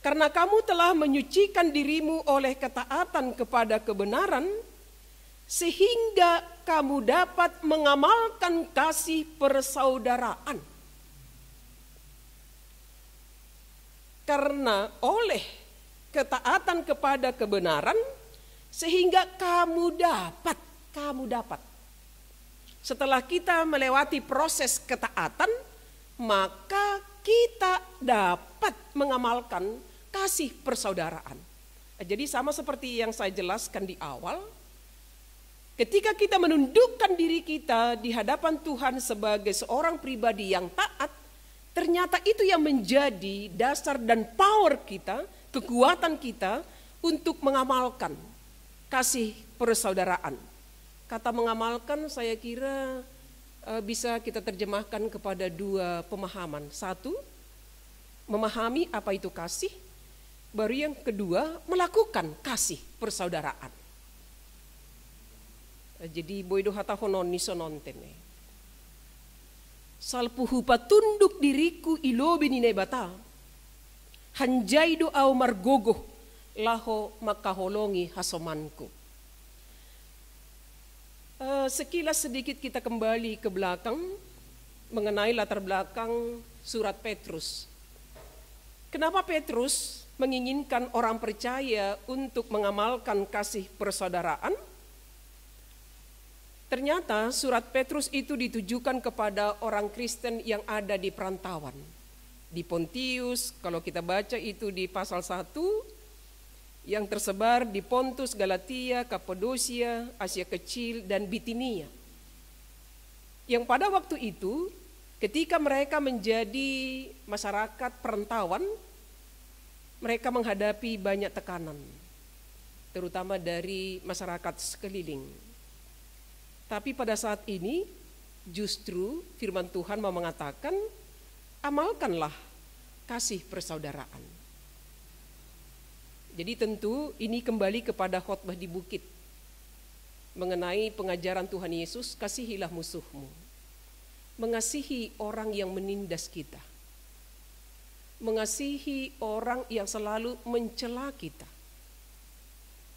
Karena kamu telah menyucikan dirimu oleh ketaatan kepada kebenaran, sehingga kamu dapat mengamalkan kasih persaudaraan. Karena oleh ketaatan kepada kebenaran, sehingga kamu dapat. Setelah kita melewati proses ketaatan, maka kita dapat mengamalkan kasih persaudaraan. Jadi sama seperti yang saya jelaskan di awal, ketika kita menundukkan diri kita di hadapan Tuhan sebagai seorang pribadi yang taat, ternyata itu yang menjadi dasar dan power kita, kekuatan kita untuk mengamalkan kasih persaudaraan. Kata mengamalkan saya kira bisa kita terjemahkan kepada dua pemahaman. Satu, memahami apa itu kasih. Baru yang kedua, melakukan kasih persaudaraan. Jadi boido hata honon niso nontene. Salpuhu patunduk diriku ilobi ni nebata. Hanjaido au margogo laho makaholongi hasomanku. Sekilas sedikit kita kembali ke belakang mengenai latar belakang surat Petrus. Kenapa Petrus menginginkan orang percaya untuk mengamalkan kasih persaudaraan? Ternyata surat Petrus itu ditujukan kepada orang Kristen yang ada di perantauan. Di Pontius, kalau kita baca itu di pasal 1, yang tersebar di Pontus, Galatia, Kapadosia, Asia Kecil, dan Bitinia. Yang pada waktu itu, ketika mereka menjadi masyarakat perantauan, mereka menghadapi banyak tekanan, terutama dari masyarakat sekeliling. Tapi pada saat ini justru firman Tuhan mau mengatakan, amalkanlah kasih persaudaraan. Jadi tentu ini kembali kepada khotbah di bukit. Mengenai pengajaran Tuhan Yesus, kasihilah musuhmu. Mengasihi orang yang menindas kita. Mengasihi orang yang selalu mencela kita.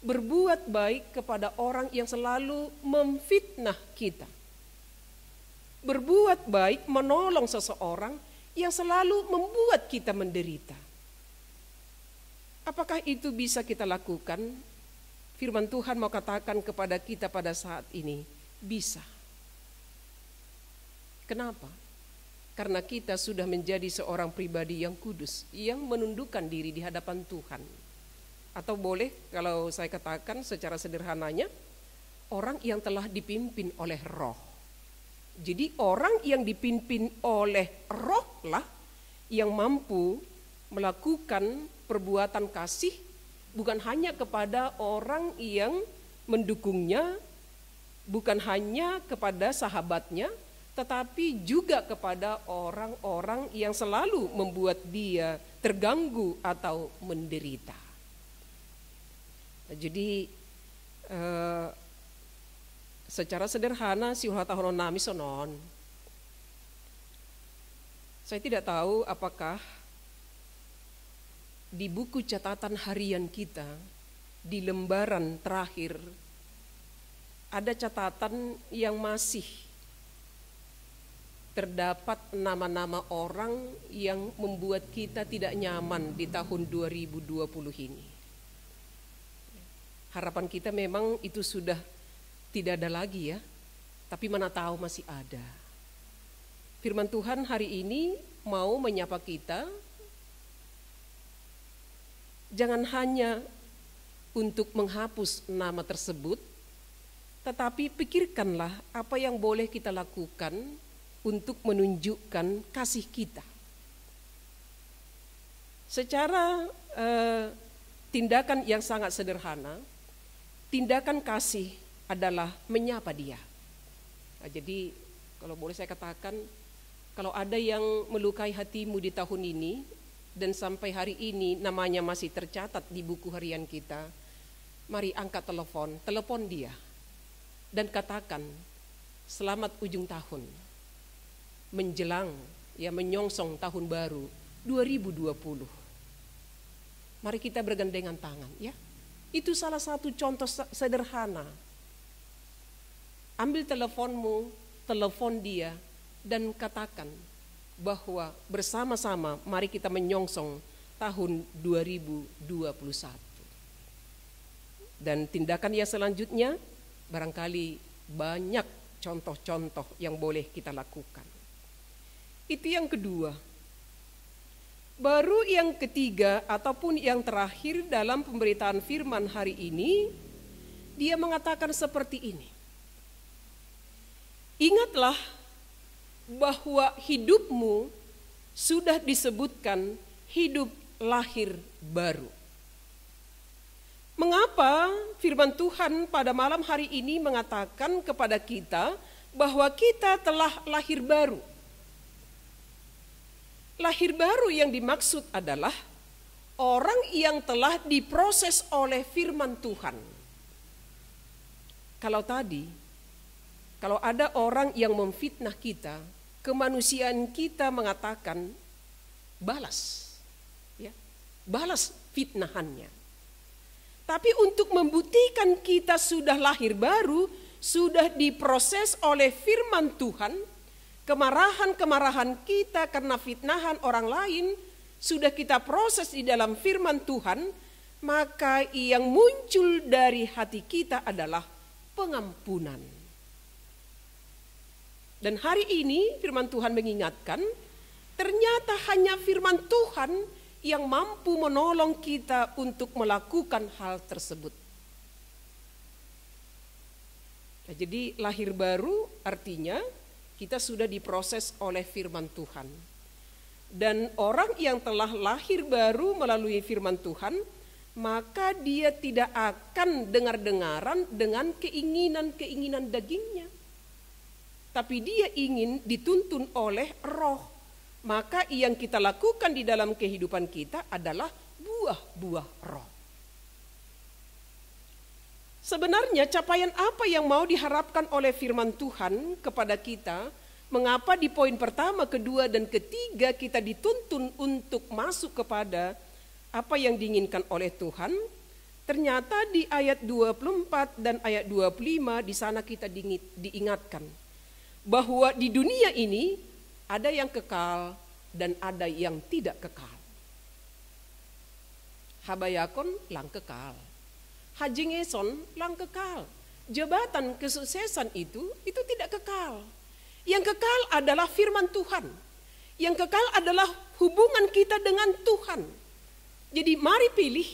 Berbuat baik kepada orang yang selalu memfitnah kita. Berbuat baik menolong seseorang yang selalu membuat kita menderita. Apakah itu bisa kita lakukan? Firman Tuhan mau katakan kepada kita pada saat ini, bisa. Kenapa? Karena kita sudah menjadi seorang pribadi yang kudus, yang menundukkan diri di hadapan Tuhan. Atau boleh kalau saya katakan secara sederhananya, orang yang telah dipimpin oleh Roh. Jadi orang yang dipimpin oleh Roh lah yang mampu melakukan perbuatan kasih bukan hanya kepada orang yang mendukungnya, bukan hanya kepada sahabatnya, tetapi juga kepada orang-orang yang selalu membuat dia terganggu atau menderita. Jadi secara sederhana si tahun nami sonon. Saya tidak tahu apakah di buku catatan harian kita di lembaran terakhir ada catatan yang masih terdapat nama-nama orang yang membuat kita tidak nyaman di tahun 2020 ini. Harapan kita memang itu sudah tidak ada lagi ya, tapi mana tahu masih ada. Firman Tuhan hari ini mau menyapa kita, jangan hanya untuk menghapus nama tersebut, tetapi pikirkanlah apa yang boleh kita lakukan untuk menunjukkan kasih kita. Secara tindakan yang sangat sederhana, tindakan kasih adalah menyapa dia. Nah, jadi kalau boleh saya katakan, kalau ada yang melukai hatimu di tahun ini dan sampai hari ini namanya masih tercatat di buku harian kita, mari angkat telepon dia dan katakan selamat ujung tahun menjelang ya menyongsong tahun baru 2020. Mari kita bergandengan tangan ya. Itu salah satu contoh sederhana. Ambil teleponmu, telepon dia dan katakan bahwa bersama-sama mari kita menyongsong tahun 2021. Dan tindakan yang selanjutnya barangkali banyak contoh-contoh yang boleh kita lakukan. Itu yang kedua. Baru yang ketiga ataupun yang terakhir dalam pemberitaan firman hari ini, dia mengatakan seperti ini. Ingatlah bahwa hidupmu sudah disebutkan hidup lahir baru. Mengapa firman Tuhan pada malam hari ini mengatakan kepada kita bahwa kita telah lahir baru? Lahir baru yang dimaksud adalah orang yang telah diproses oleh firman Tuhan. Kalau ada orang yang memfitnah kita, kemanusiaan kita mengatakan balas, ya, balas fitnahannya. Tapi untuk membuktikan kita sudah lahir baru, sudah diproses oleh firman Tuhan, kemarahan-kemarahan kita karena fitnahan orang lain sudah kita proses di dalam firman Tuhan, maka yang muncul dari hati kita adalah pengampunan. Dan hari ini firman Tuhan mengingatkan, ternyata hanya firman Tuhan yang mampu menolong kita untuk melakukan hal tersebut. Nah, jadi lahir baru artinya kita sudah diproses oleh firman Tuhan. Dan orang yang telah lahir baru melalui firman Tuhan, maka dia tidak akan dengar-dengaran dengan keinginan-keinginan dagingnya. Tapi dia ingin dituntun oleh Roh. Maka yang kita lakukan di dalam kehidupan kita adalah buah-buah Roh. Sebenarnya capaian apa yang mau diharapkan oleh firman Tuhan kepada kita? Mengapa di poin pertama, kedua, dan ketiga kita dituntun untuk masuk kepada apa yang diinginkan oleh Tuhan? Ternyata di ayat 24 dan ayat 25 di sana kita diingatkan bahwa di dunia ini ada yang kekal, dan ada yang tidak kekal. Habayakon lang kekal. Haji ngeson lang kekal. Jabatan kesuksesan itu tidak kekal. Yang kekal adalah firman Tuhan. Yang kekal adalah hubungan kita dengan Tuhan. Jadi mari pilih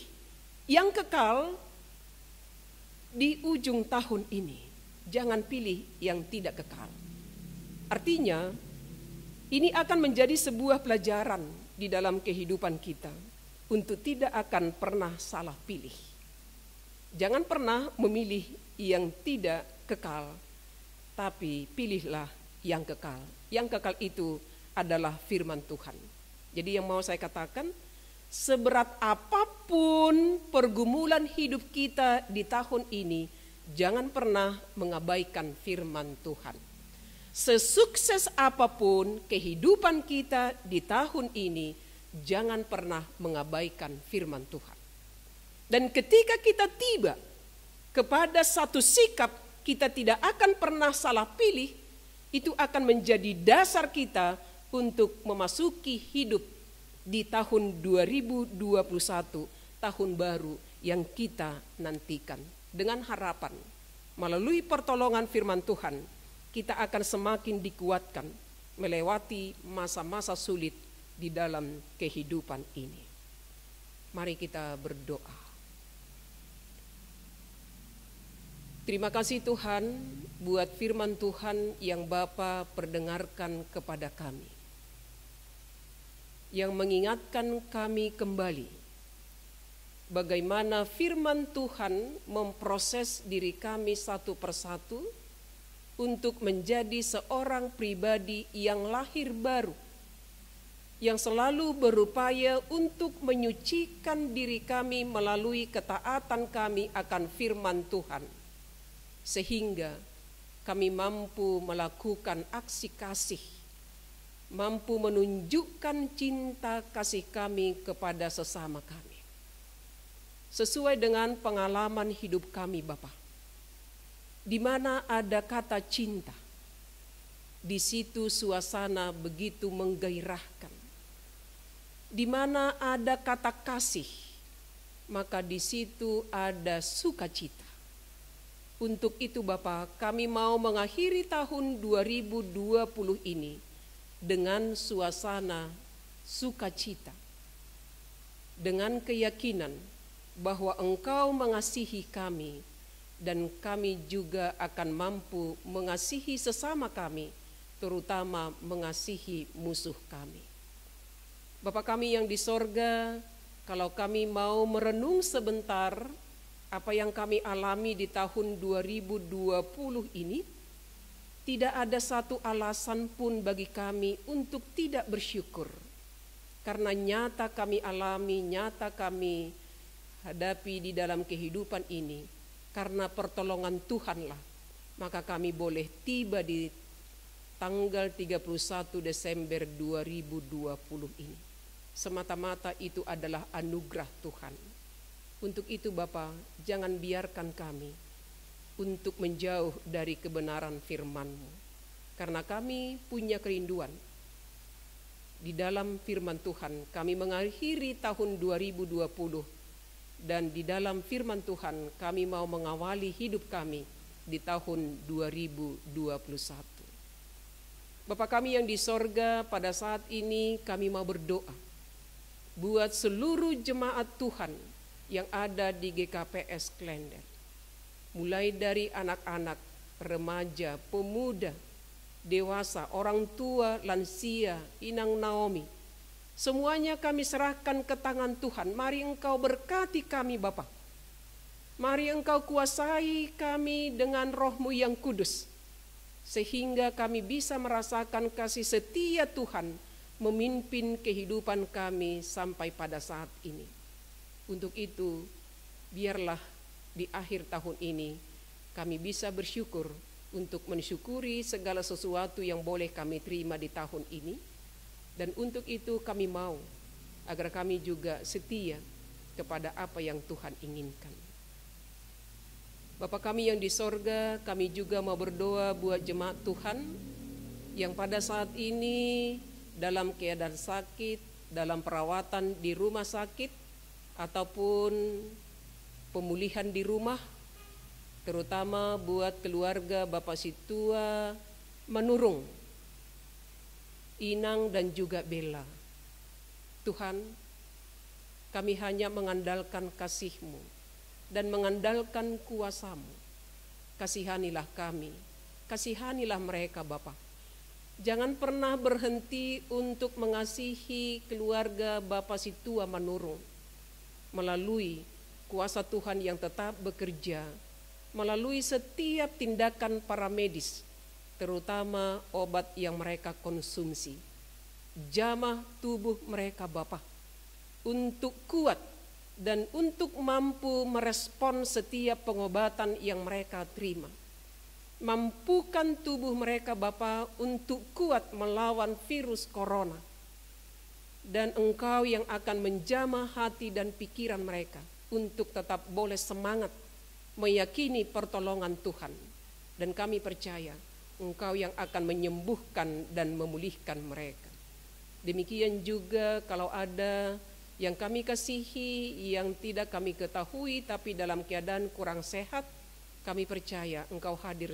yang kekal di ujung tahun ini. Jangan pilih yang tidak kekal. Artinya, ini akan menjadi sebuah pelajaran di dalam kehidupan kita untuk tidak akan pernah salah pilih. Jangan pernah memilih yang tidak kekal, tapi pilihlah yang kekal. Yang kekal itu adalah firman Tuhan. Jadi yang mau saya katakan, seberat apapun pergumulan hidup kita di tahun ini, jangan pernah mengabaikan firman Tuhan. Sesukses apapun kehidupan kita di tahun ini, jangan pernah mengabaikan firman Tuhan. Dan ketika kita tiba kepada satu sikap, kita tidak akan pernah salah pilih, itu akan menjadi dasar kita untuk memasuki hidup di tahun 2021, tahun baru yang kita nantikan. Dengan harapan, melalui pertolongan firman Tuhan, kita akan semakin dikuatkan melewati masa-masa sulit di dalam kehidupan ini. Mari kita berdoa. Terima kasih Tuhan buat firman Tuhan yang Bapa perdengarkan kepada kami. Yang mengingatkan kami kembali bagaimana firman Tuhan memproses diri kami satu persatu untuk menjadi seorang pribadi yang lahir baru, yang selalu berupaya untuk menyucikan diri kami melalui ketaatan kami akan firman Tuhan, sehingga kami mampu melakukan aksi kasih, mampu menunjukkan cinta kasih kami kepada sesama kami. Sesuai dengan pengalaman hidup kami Bapa, di mana ada kata cinta, di situ suasana begitu menggairahkan. Di mana ada kata kasih, maka di situ ada sukacita. Untuk itu Bapa, kami mau mengakhiri tahun 2020 ini dengan suasana sukacita, dengan keyakinan bahwa Engkau mengasihi kami, dan kami juga akan mampu mengasihi sesama kami, terutama mengasihi musuh kami. Bapa kami yang di sorga, kalau kami mau merenung sebentar apa yang kami alami di tahun 2020 ini, tidak ada satu alasan pun bagi kami untuk tidak bersyukur. Karena nyata kami alami, nyata kami hadapi di dalam kehidupan ini, karena pertolongan Tuhanlah, maka kami boleh tiba di tanggal 31 Desember 2020 ini. Semata-mata itu adalah anugerah Tuhan. Untuk itu Bapa, jangan biarkan kami untuk menjauh dari kebenaran firman-Mu. Karena kami punya kerinduan. Di dalam firman Tuhan, kami mengakhiri tahun 2020. Dan di dalam firman Tuhan kami mau mengawali hidup kami di tahun 2021. Bapa kami yang di sorga, pada saat ini kami mau berdoa buat seluruh jemaat Tuhan yang ada di GKPS Klender. Mulai dari anak-anak, remaja, pemuda, dewasa, orang tua, lansia, Inang Naomi, semuanya kami serahkan ke tangan Tuhan. Mari Engkau berkati kami Bapa. Mari Engkau kuasai kami dengan Roh-Mu yang kudus. Sehingga kami bisa merasakan kasih setia Tuhan memimpin kehidupan kami sampai pada saat ini. Untuk itu, biarlah di akhir tahun ini kami bisa bersyukur untuk mensyukuri segala sesuatu yang boleh kami terima di tahun ini. Dan untuk itu kami mau agar kami juga setia kepada apa yang Tuhan inginkan. Bapa kami yang di sorga, kami juga mau berdoa buat jemaat Tuhan yang pada saat ini dalam keadaan sakit, dalam perawatan di rumah sakit, ataupun pemulihan di rumah, terutama buat keluarga Bapak Situa Manurung, Inang dan juga Bella. Tuhan, kami hanya mengandalkan kasih-Mu dan mengandalkan kuasa-Mu. Kasihanilah kami, kasihanilah mereka Bapa. Jangan pernah berhenti untuk mengasihi keluarga Bapak Situa Manurung melalui kuasa Tuhan yang tetap bekerja, melalui setiap tindakan para medis, terutama obat yang mereka konsumsi. Jamah tubuh mereka Bapa untuk kuat dan untuk mampu merespon setiap pengobatan yang mereka terima. Mampukan tubuh mereka Bapa untuk kuat melawan virus corona. Dan Engkau yang akan menjamah hati dan pikiran mereka untuk tetap boleh semangat meyakini pertolongan Tuhan. Dan kami percaya Engkau yang akan menyembuhkan dan memulihkan mereka. Demikian juga kalau ada yang kami kasihi, yang tidak kami ketahui tapi dalam keadaan kurang sehat, kami percaya Engkau hadir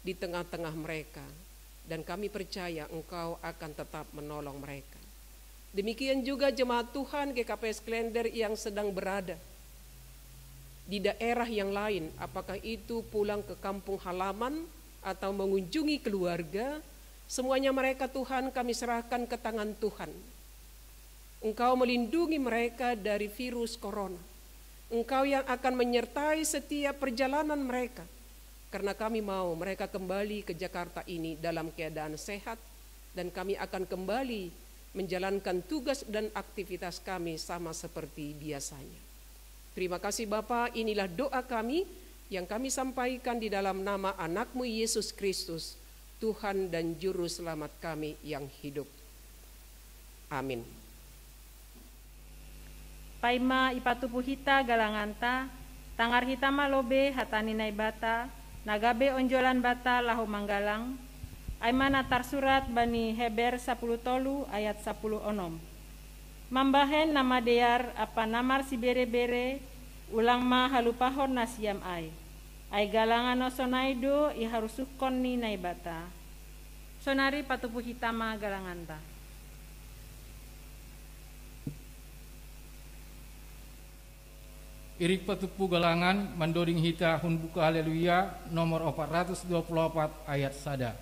di tengah-tengah mereka, dan kami percaya Engkau akan tetap menolong mereka. Demikian juga jemaat Tuhan GKPS Klender yang sedang berada di daerah yang lain, apakah itu pulang ke kampung halaman atau mengunjungi keluarga, semuanya mereka Tuhan kami serahkan ke tangan Tuhan. Engkau melindungi mereka dari virus corona. Engkau yang akan menyertai setiap perjalanan mereka. Karena kami mau mereka kembali ke Jakarta ini dalam keadaan sehat, dan kami akan kembali menjalankan tugas dan aktivitas kami sama seperti biasanya. Terima kasih Bapa, inilah doa kami yang kami sampaikan di dalam nama anak-Mu Yesus Kristus, Tuhan dan Juru Selamat kami yang hidup. Amin. Paima ipatupu hita galanganta, tangar hita malobe hatani naibata, nagabe onjolan bata lahu manggalang, aimana tarsurat bani Heber 10 tolu ayat 10 onom. Mambahen nama dear apa namar si bere-bere, ulang ma halupahon nasiam ai galangan osonaido iharusukon ni naibata. Sonari patupu hitama galanganta. Irik patupu galangan mandoding hita hun buka haleluya nomor 424 ayat sada.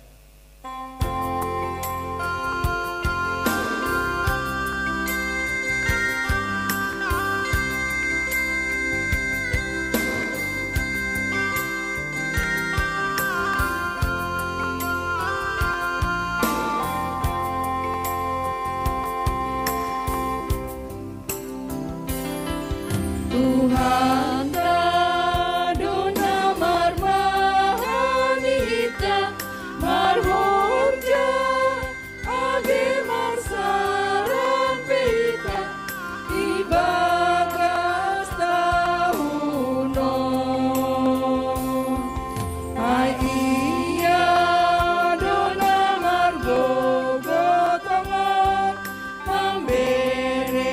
Tuhan Adonai marmahanita marhorja age marsaran pita ibagas tahunon ai iya Adonai margogotongon ambere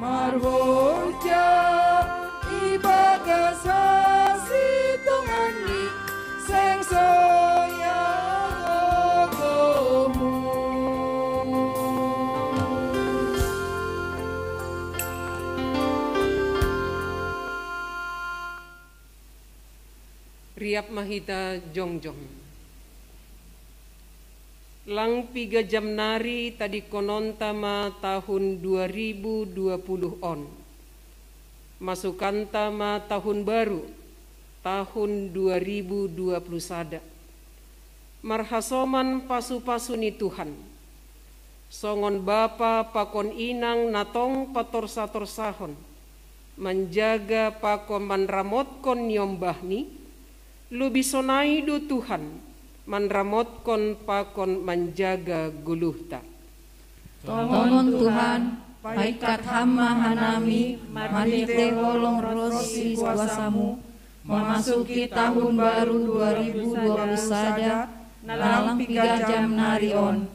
marhorja ibagas hasitongani seng soya gogomu. Riap mahita jongjong. Lang 3 jam nari tadi konon tama tahun 2020 on. Masukan tama tahun baru tahun 2020 sada. Marhasoman pasu-pasu ni Tuhan. Songon bapa pakon inang natong pator-sator sahon. Menjaga pakon manramotkon nyombahni. Lubisonaido Tuhan. manramotkon pakon menjaga guluhta. Tolong Tuhan, paikat hama hanami, marite holong rosi kuasamu, memasuki tahun baru 2020 saja, dalam 3 jam narion,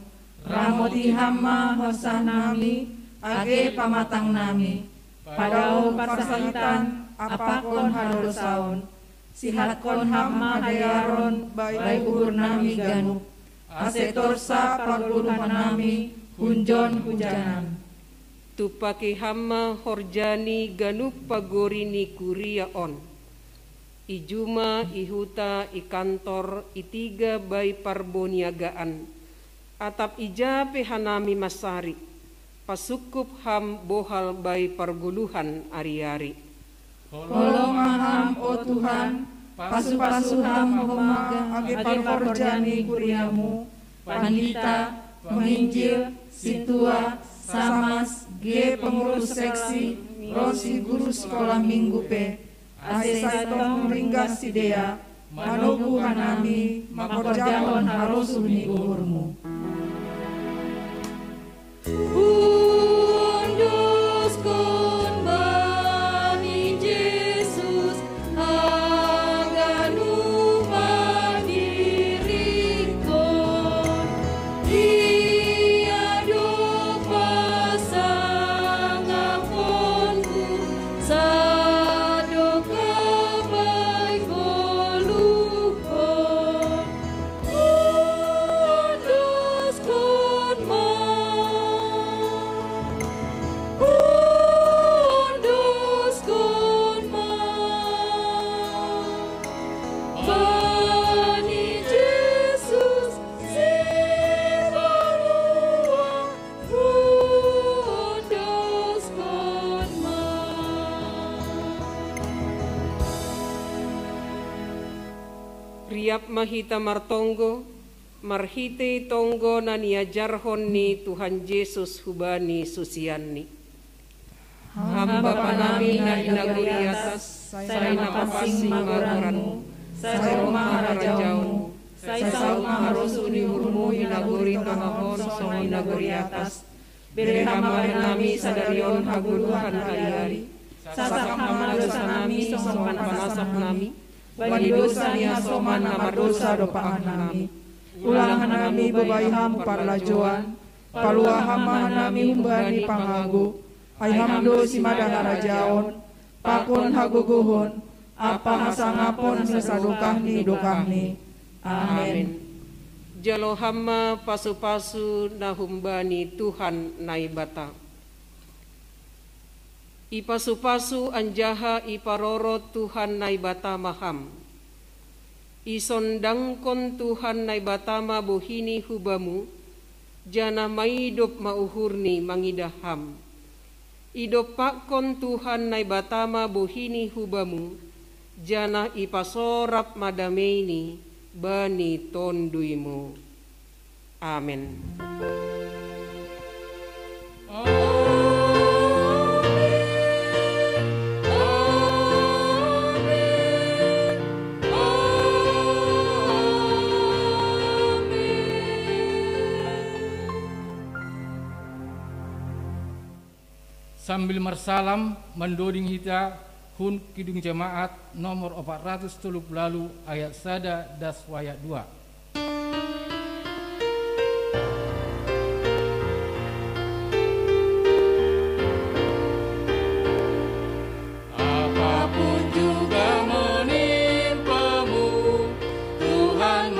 ramoti hama hosah nami, age pamatang nami, padao parsahitan, apakon hadosaon, sihat kon hama hadearon, baik uhur nami ganuk, asetorsa paguluhan nami, hunjon hujanan. Tupaki hama horjani ganuk pagorini kuriaon. Ijuma, ihuta, ikantor, itiga bai parboniagaan. Atap ijape hanami masari. Pasukup ham bohal bai parguluhan ari-ari. Holong ham o Tuhan, pasu-pasu ham homaga age parhorjani kuriamu, pandita, penginjil, situa, samas, ge pengurus seksi, rosi guru sekolah minggu pe, ase saitong ringgas sidea, manogu hanami, makorjahon harus uni uhurmu. Riap mahita martonggo, marhite tonggo nania jarhon ni Tuhan Yesus hubani susianni. Hamba panami na inaguri atas, saya napapasi maguranmu, saya maharajaunmu, saya saut maharusuni urmu inaguri tongahon song inaguri atas. Bere hamba nami sadarion haguluhan hari-hari, sasak hama dosa nami song panasak nami, bagi dosa ni hasoman nama dosa dopahan nami. Ulangan nami bebayham parlajuan, palua hama nami umbani pangagu, ayham dosi madahara jaon, pakon haguguhun, apa hasangapon sesadukahni dokahni. Amin. Jalo hama pasu-pasu nahumbani Tuhan naibata. Ipasu-pasu anjaha iparoro Tuhan naibata maham. Isondangkon Tuhan naibata ma bohini hubamu, jana maidop mauhurni mangidaham. Idopakon Tuhan naibata ma bohini hubamu, jana ipasorap madameini bani tonduimu. Amin. Sambil marsalam mendoding hita hun kidung jemaat nomor 430 lalu ayat sada das wayat 2. Tuhan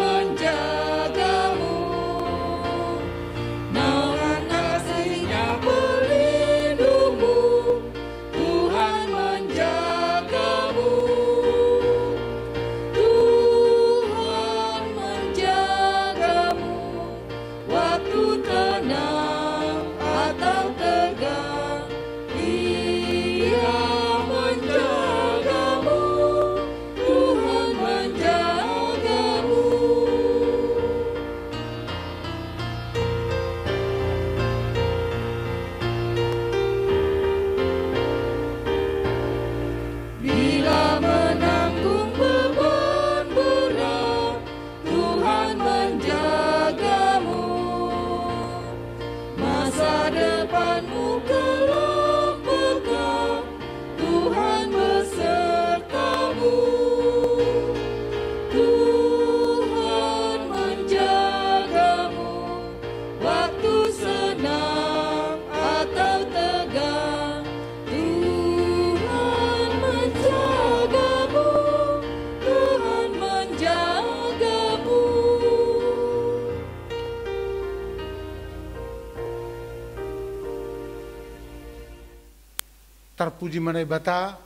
tarpuji manai bata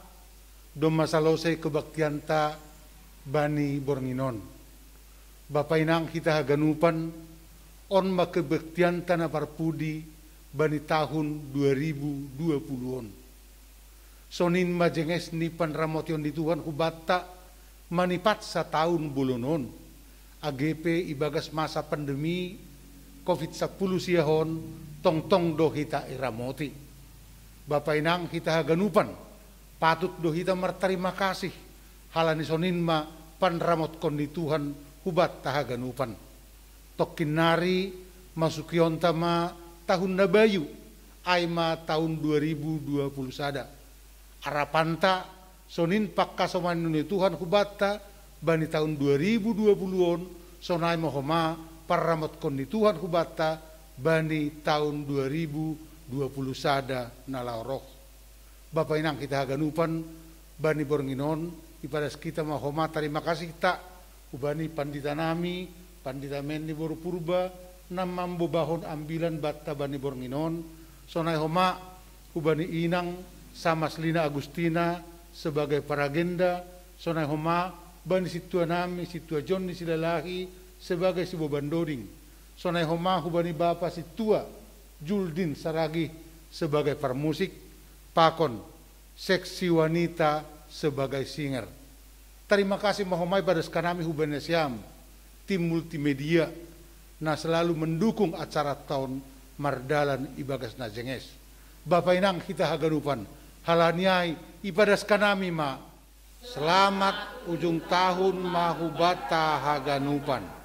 dom masalose kebaktianta bani Bornginon. Bapak inang kita haganupan on ma kebaktianta na parpudi bani tahun 2020-on. Sonin majenges ni panramotion di Tuhan hubata manipat sa tahun bulunon. AGP ibagas masa pandemi COVID-10 siyahon tong-tong do hita iramoti. Bapak inang kita haganupan patut do hita martarima kasih halani sonin ma panramot kondi Tuhan hubat tahaganupan. Tokinari masukion tama tahun nabayu aima tahun 2020 sada. Arapanta sonin pakkasoman ni Tuhan hubata bani tahun 2020-on sonai mohoma paramot kondi Tuhan hubata bani tahun 2020 sada nalaoroh. Bapak inang kita haganupan bani Bornginon ipadas kita mahoma terima kasih tak ubani pandita nami pandita menni boru purba namambo bahon ambilan batta bani Bornginon sonai homa ubani inang sama Selina Agustina sebagai paragenda sonai homa bani situa nami situa Jonni Silalahi sebagai sibo bandoring sonai homa ubani bapa situa Juldin Saragi sebagai parmusik pakon seksi wanita sebagai singer. Terima kasih mahomai pada kami hubani siam tim multimedia na selalu mendukung acara tahun Mardalan Ibagas Najenges. Bapak inang kita haganupan halaniai ibadas kanami ma selamat ujung tahun mahubata haganupan.